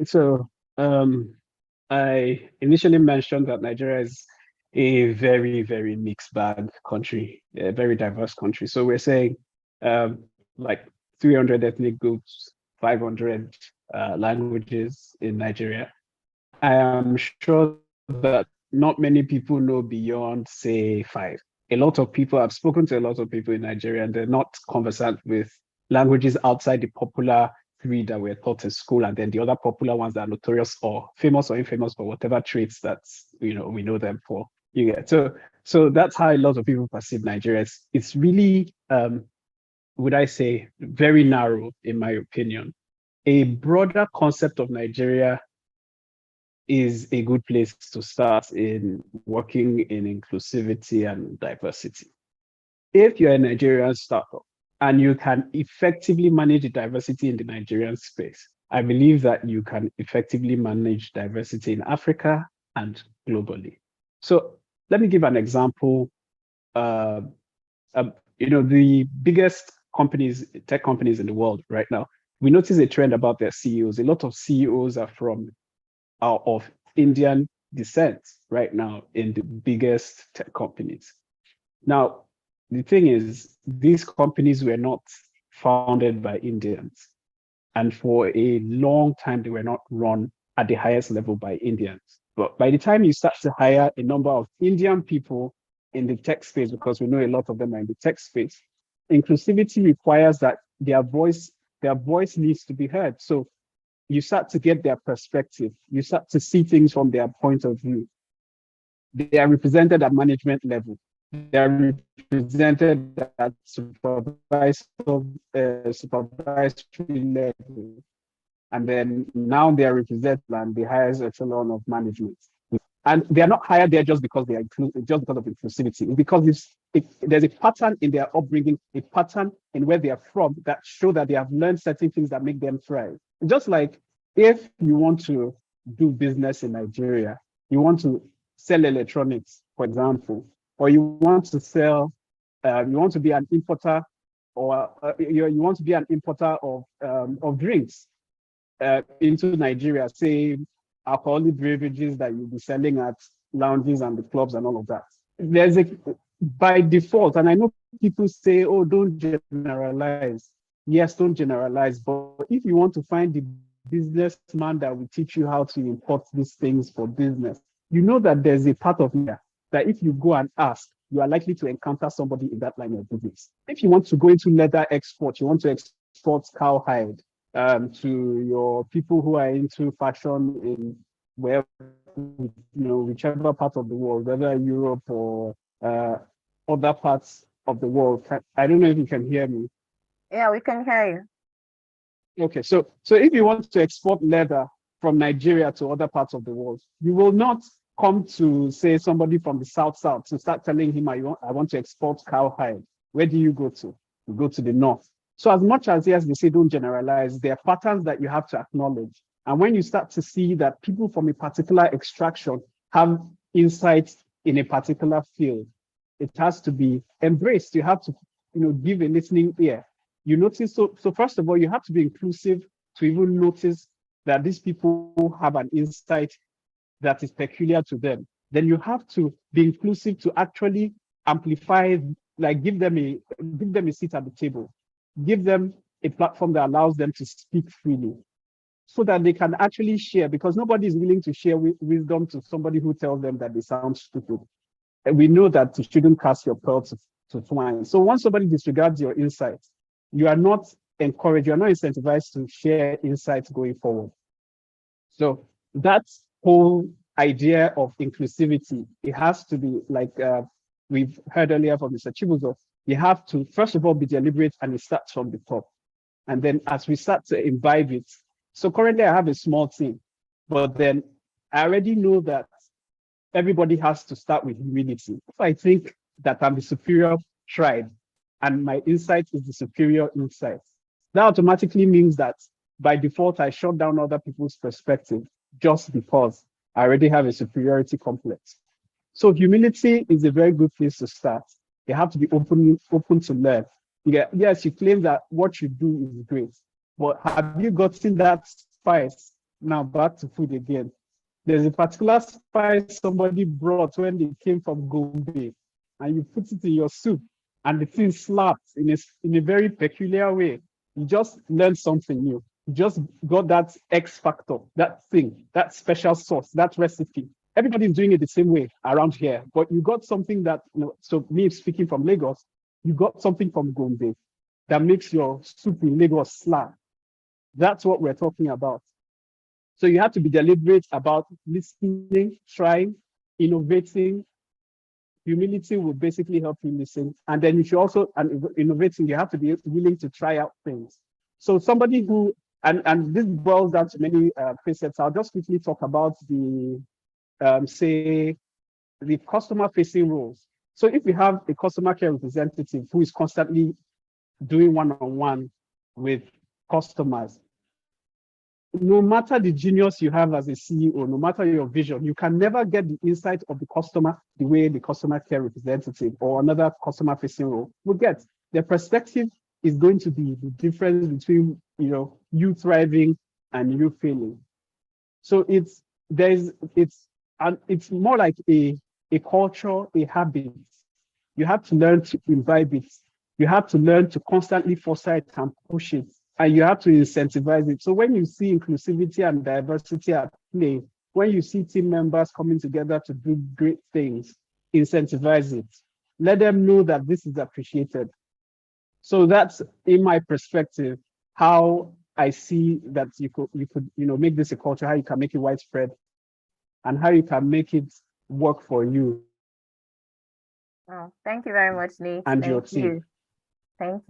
So I initially mentioned that Nigeria is a very, very mixed bag country, a very diverse country. So we're saying like 300 ethnic groups, 500 languages in Nigeria. I am sure that not many people know beyond, say, 5. I've spoken to a lot of people in Nigeria, and they're not conversant with languages outside the popular 3 that were taught in school, and then the other popular ones that are notorious or famous or infamous for whatever traits that we know them for. So that's how a lot of people perceive Nigeria. It's really would I say very narrow, in my opinion. A broader concept of Nigeria is a good place to start in working in inclusivity and diversity. If you're a Nigerian startup and you can effectively manage diversity in the Nigerian space, I believe that you can effectively manage diversity in Africa and globally. So let me give an example. The biggest tech companies in the world right now, we notice a trend about their CEOs. A lot of CEOs are of Indian descent right now in the biggest tech companies. Now, the thing is, these companies were not founded by Indians. And for a long time, they were not run at the highest level by Indians. But by the time you start to hire a number of Indian people in the tech space, because we know a lot of them are in the tech space, inclusivity requires that their voice needs to be heard. So you start to get their perspective. You start to see things from their point of view. They are represented at management level. They are represented at supervisory level. And then now they are represented at the highest echelon of management. And they are not hired there just because they are just because of inclusivity. It's because there's a pattern in their upbringing, a pattern in where they are from that show that they have learned certain things that make them thrive. Just like if you want to do business in Nigeria, you want to sell electronics, for example, or you want to sell, you want to be an importer, or you want to be an importer of drinks into Nigeria, say alcoholic beverages that you'll be selling at lounges and the clubs and all of that. There's a, by default, and I know people say, oh, don't generalize. Yes, don't generalize. But if you want to find the businessman that will teach you how to import these things for business, you know that there's a part of here that if you go and ask, you are likely to encounter somebody in that line of business. If you want to go into leather export, you want to export cowhide to your people who are into fashion in where, whichever part of the world, whether Europe or other parts of the world. I don't know if you can hear me. Yeah, we can hear you. Okay, so if you want to export leather from Nigeria to other parts of the world, you will not come to, say, somebody from the South to start telling him, I want to export cowhide. Where do you go to? You go to the North. So as much as, yes, they say don't generalize, there are patterns that you have to acknowledge. And when you start to see that people from a particular extraction have insights in a particular field, it has to be embraced. You have to, give a listening ear. You notice, so first of all, you have to be inclusive to even notice that these people have an insight that is peculiar to them. Then you have to be inclusive to actually amplify, like give them a seat at the table, give them a platform that allows them to speak freely, so that they can actually share, because nobody is willing to share wisdom to somebody who tells them that they sound stupid. And we know that you shouldn't cast your pearl to swine. So once somebody disregards your insights, you are not encouraged, you are not incentivized to share insights going forward. So that whole idea of inclusivity, it has to be like we've heard earlier from Mr. Chibuzo, you have to, first of all, be deliberate, and it starts from the top. And then as we start to imbibe it, so currently I have a small team, but then I already know that everybody has to start with humility. If I think that I'm the superior tribe and my insight is the superior insight, that automatically means that by default, I shut down other people's perspective just because I already have a superiority complex. So humility is a very good place to start. You have to be open to learn. Yes, you claim that what you do is great, but have you gotten that spice? Now back to food again. There's a particular spice somebody brought when they came from Gombe, and you put it in your soup, and the thing slaps in a very peculiar way. You just learned something new. You just got that X factor, that thing, that special sauce, that recipe. Everybody's doing it the same way around here, but you got something that, so me speaking from Lagos, you got something from Gombe that makes your soup in Lagos slap. That's what we're talking about. So you have to be deliberate about listening, trying, innovating. Humility will basically help you listen. And then you should also, and innovating, you have to be willing to try out things. So somebody who, and this boils down to many precepts. I'll just quickly talk about the, say, the customer facing roles. So if you have a customer care representative who is constantly doing one-on-one with customers, no matter the genius you have as a CEO, no matter your vision, you can never get the insight of the customer the way the customer care representative or another customer facing role will get. Their perspective is going to be the difference between, you thriving and you failing. So it's more like a culture, a habit. You have to learn to imbibe it. You have to learn to constantly foster it and push it. And you have to incentivize it. So when you see inclusivity and diversity at play, when you see team members coming together to do great things, incentivize it. Let them know that this is appreciated. So that's, in my perspective, how I see that you could make this a culture, how you can make it widespread, and how you can make it work for you. Oh, thank you very much, Nate. And your team. Thank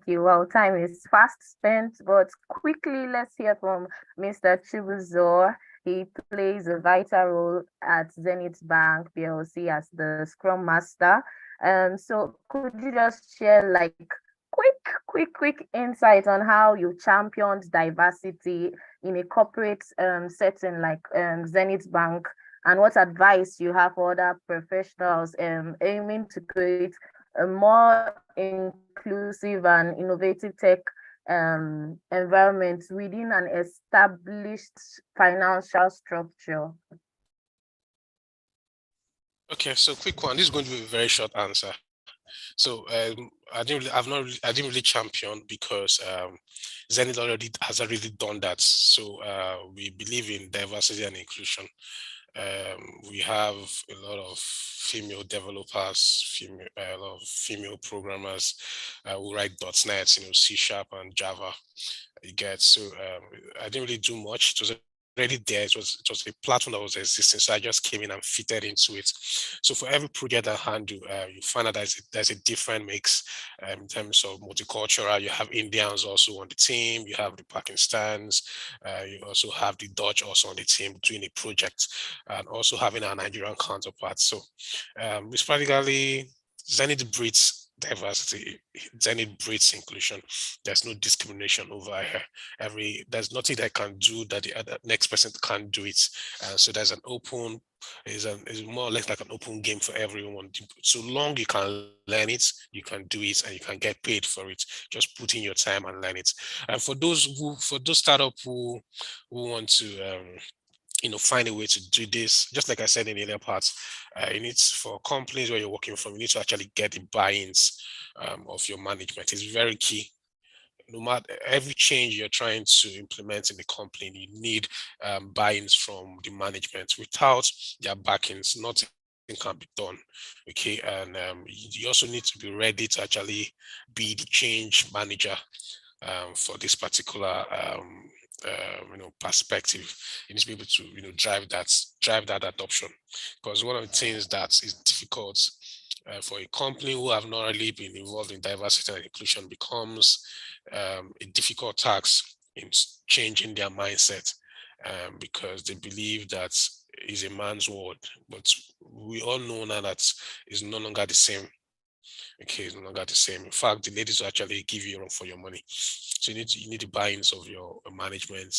you. Well, time is fast spent, but quickly let's hear from Mr. Chibuzo. He plays a vital role at Zenith Bank PLC as the Scrum Master. So could you just share like quick insight on how you championed diversity in a corporate setting like Zenith Bank, and what advice you have for other professionals aiming to create a more inclusive and innovative tech environment within an established financial structure? Okay, so quick one. This is going to be a very short answer. So I didn't really champion because Zenith has already done that. So we believe in diversity and inclusion. We have a lot of female developers, a lot of female programmers who write .NET, C# and Java. You get, so I didn't really do much. It was already there. It was a platform that was existing, so I just came in and fitted into it. So for every project I handle, you find out there's a different mix in terms of multicultural. You have Indians also on the team. You have the Pakistans. You also have the Dutch also on the team doing a project, and also having our Nigerian counterparts. So it's practically Zenith breeds diversity. Zenith breeds inclusion. There's no discrimination over here. There's nothing that I can do that the other next person can't do it. So there's an open, is more or less like an open game for everyone. So long you can learn it, you can do it, and you can get paid for it. Just put in your time and learn it. And for those startups who want to find a way to do this, just like I said in the earlier parts, you need, for companies where you're working from, you need to actually get the buy-ins of your management. It's very key. No matter every change you're trying to implement in the company, you need buy-ins from the management. Without their backings, nothing can be done. Okay, and you also need to be ready to actually be the change manager for this particular perspective. You need to be able to drive that adoption, because one of the things that is difficult for a company who have not really been involved in diversity and inclusion becomes a difficult task in changing their mindset, because they believe that is a man's word, but we all know now that is no longer the same. Okay, it's no longer the same. In fact, the ladies will actually give you a run for your money. So you need the buy-ins of your management.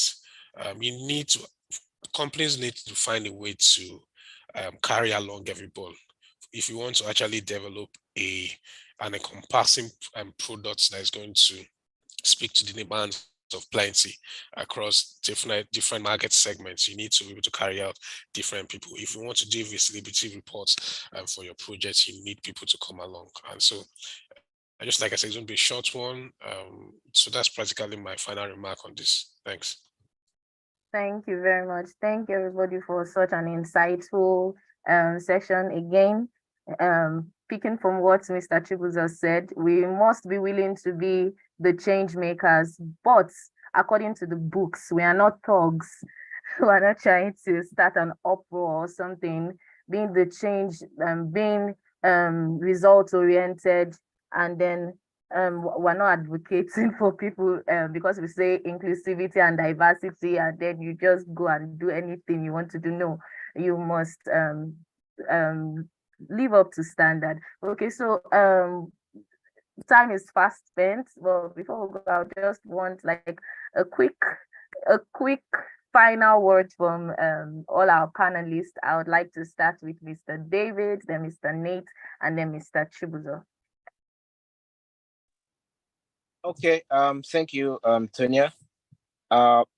Companies need to find a way to carry along everybody. If you want to actually develop an encompassing product that is going to speak to the demands of plenty across different market segments, you need to be able to carry out different people. If you want to do visibility reports for your projects, you need people to come along. And so just like I said, it's going to be a short one. So that's practically my final remark on this. Thanks. Thank you very much. Thank you everybody for such an insightful session. Again, picking from what Mr. Chibuzo said, we must be willing to be the change makers, but according to the books, we are not thugs. We are not trying to start an uproar or something. Being the change, being results oriented, and then we're not advocating for people because we say inclusivity and diversity, and then you just go and do anything you want to do. No, you must live up to standard. Okay, so time is fast spent. Well, before we go, I just want like a quick final word from all our panelists. I would like to start with Mr. David, then Mr. Nate, and then Mr. Chibuzo. Okay, thank you, Tonya.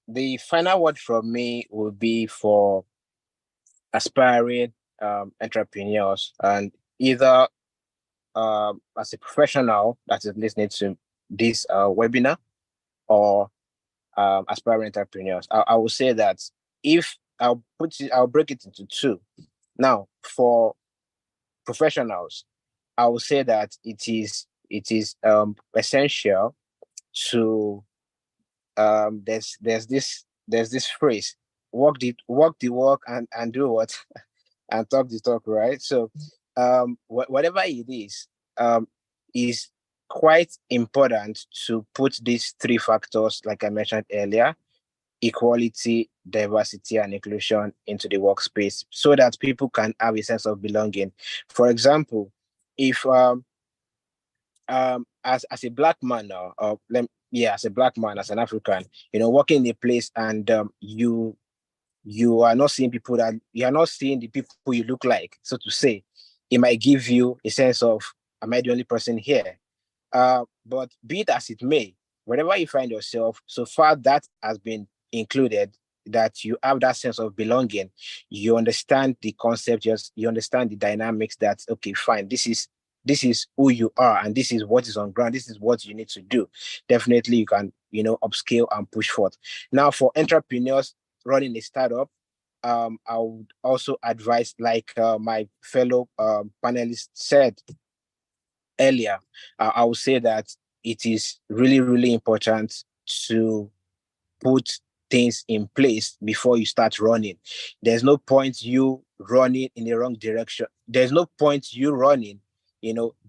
The final word from me will be for aspiring entrepreneurs, and either as a professional that is listening to this webinar, or aspiring entrepreneurs. I will say that if I'll break it into two. Now, for professionals, I will say that it is essential to there's this phrase, walk the walk and do what and talk the talk, right? So whatever it is quite important to put these three factors, like I mentioned earlier: equality, diversity, and inclusion, into the workspace, so that people can have a sense of belonging. For example, if as a black man now, as a black man, as an African, working in a place, and you are not seeing people that you are not seeing the people you look like, so to say, it might give you a sense of, am I the only person here? But be it as it may, wherever you find yourself, so far that has been included, that you have that sense of belonging, you understand the concept, just you understand the dynamics, that okay, fine, this is who you are, and this is what is on ground, this is what you need to do. Definitely you can, upscale and push forth. Now, for entrepreneurs running a startup, I would also advise, like my fellow panelists said earlier, I would say that it is really, really important to put things in place before you start running. There's no point you running in the wrong direction. There's no point you running,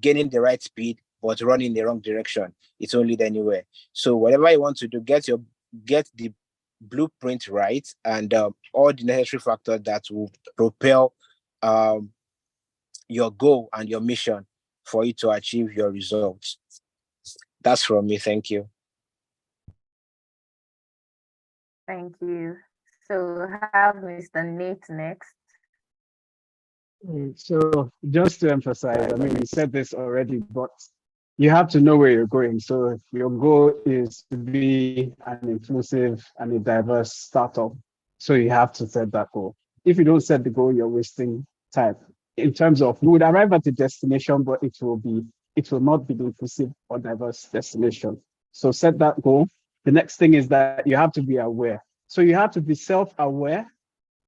gaining the right speed, but running in the wrong direction. It's only anywhere. So whatever you want to do, get the blueprint right, and all the necessary factors that will propel your goal and your mission for you to achieve your results. That's from me. Thank you. Thank you. So have Mr. Nate next. So just to emphasize, I mean, we said this already, but you have to know where you're going. So your goal is to be an inclusive and a diverse startup. So you have to set that goal. If you don't set the goal, you're wasting time. In terms of, you would arrive at the destination, but it will not be the inclusive or diverse destination. So set that goal. The next thing is that you have to be aware. So you have to be self-aware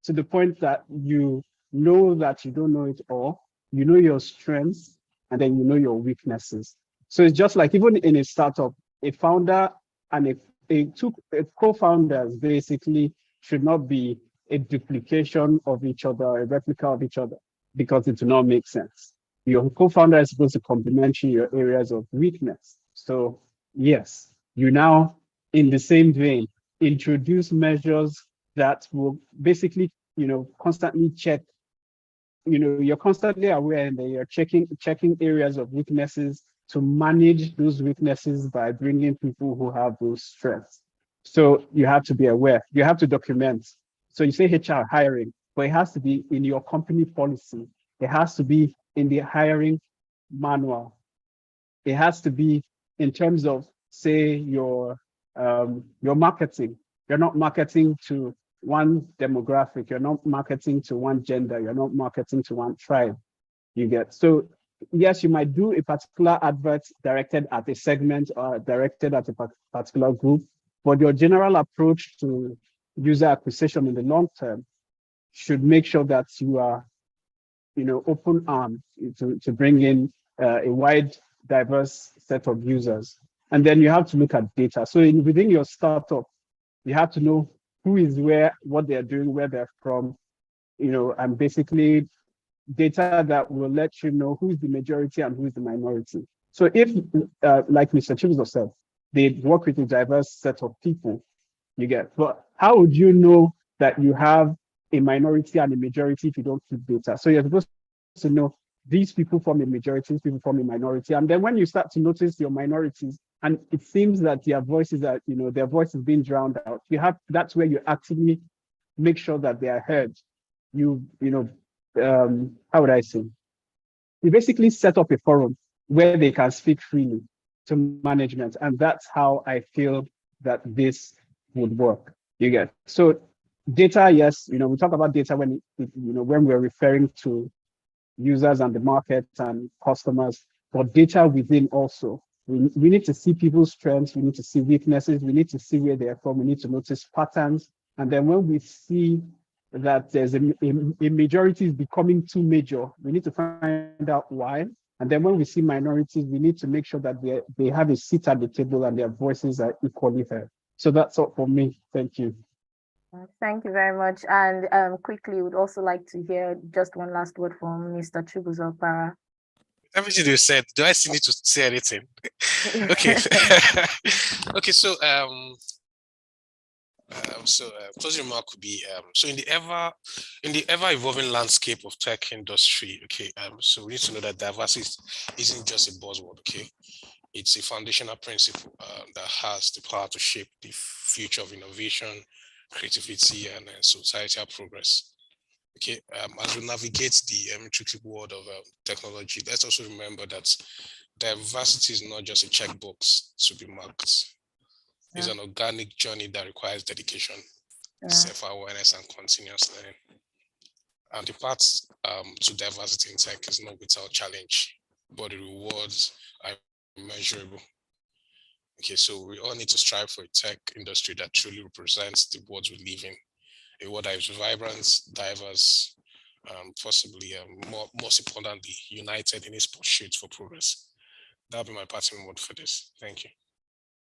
to the point that you know that you don't know it all, you know your strengths, and then you know your weaknesses. So it's just like, even in a startup, a founder and two co-founders basically should not be a duplication of each other, a replica of each other, because it will not make sense. Your co-founder is supposed to complement your areas of weakness. So yes, you now, in the same vein, introduce measures that will basically, constantly check, you're constantly aware, and then you're checking areas of weaknesses to manage those weaknesses by bringing people who have those strengths. So you have to be aware, you have to document. So you say HR hiring, but it has to be in your company policy. It has to be in the hiring manual. It has to be in terms of, say, your marketing. You're not marketing to one demographic, you're not marketing to one gender, you're not marketing to one tribe. You get, so yes, you might do a particular advert directed at a segment or directed at a particular group, but your general approach to user acquisition in the long term should make sure that you are, open armed to bring in a wide, diverse set of users. And then you have to look at data. So within your startup, you have to know who is where, what they're doing, where they're from, and basically data that will let you know who's the majority and who's the minority. So if, like Mr. Chibuzo said, they work with a diverse set of people, you get, but how would you know that you have a minority and a majority if you don't keep data? So you're supposed to know these people form a majority, these people form a minority. And then when you start to notice your minorities, and it seems that their voices are, their voice is being drowned out, that's where you actively make sure that they are heard. How would I say? You basically set up a forum where they can speak freely to management. And that's how I feel that this would work. You get, so data, yes, we talk about data when we're referring to users and the market and customers, but data within also. We need to see people's strengths, we need to see weaknesses, we need to see where they're from, we need to notice patterns. And then when we see that there's a majority is becoming too major, we need to find out why. And then when we see minorities, we need to make sure that they have a seat at the table and their voices are equally heard. So that's all for me. Thank you. Thank you very much. And quickly, would also like to hear just one last word from Mr. Chibuzo Para. Everything you said, do I still need to say anything? Okay. Okay, so Closing remark could be so in the ever evolving landscape of tech industry. Okay, so we need to know that diversity isn't just a buzzword. Okay, it's a foundational principle that has the power to shape the future of innovation, creativity, and societal progress. Okay, as we navigate the intricate world of technology, let's also remember that diversity is not just a checkbox to be marked. It's an organic journey that requires dedication, self-awareness, and continuous learning. And the path to diversity in tech is not without challenge, but the rewards are immeasurable. Okay, so we all need to strive for a tech industry that truly represents the world we live in, a world that is vibrant, diverse, possibly most importantly, united in its pursuit for progress. That'll be my parting word for this. Thank you.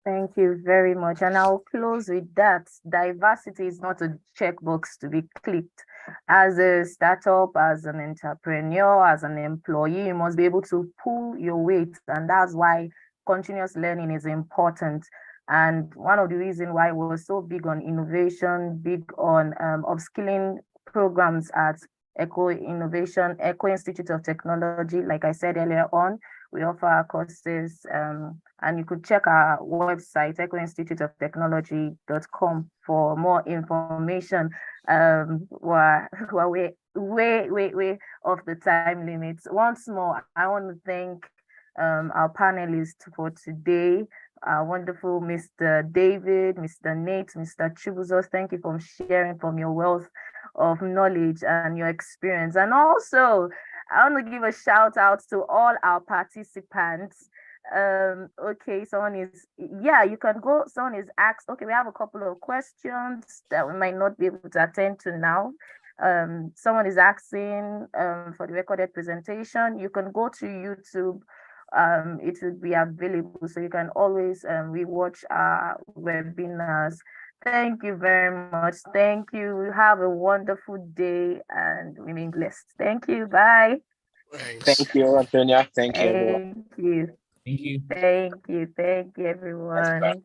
Thank you very much. And I'll close with that. Diversity is not a checkbox to be clicked. As a startup, as an entrepreneur, as an employee, you must be able to pull your weight. And that's why continuous learning is important. And one of the reasons why we're so big on innovation, big on upskilling programs at Echo Institute of Technology, like I said earlier on, we offer our courses, and you could check our website, echoinstituteoftechnology.com, for more information. We're way off the time limits. Once more, I want to thank our panelists for today. Wonderful Mr. David, Mr. Nate, Mr. Chibuzos. Thank you for sharing from your wealth of knowledge and your experience. And also, I want to give a shout out to all our participants. Okay, you can go, someone is asked, okay, we have a couple of questions that we might not be able to attend to now. Someone is asking for the recorded presentation. You can go to YouTube. It will be available, so you can always rewatch our webinars. Thank you very much. Thank you. Have a wonderful day and remain blessed. Thank you. Bye. Thanks. Thank you, Antonia. Thank you, everyone. Thank you. Thank you. Thank you. Thank you, everyone.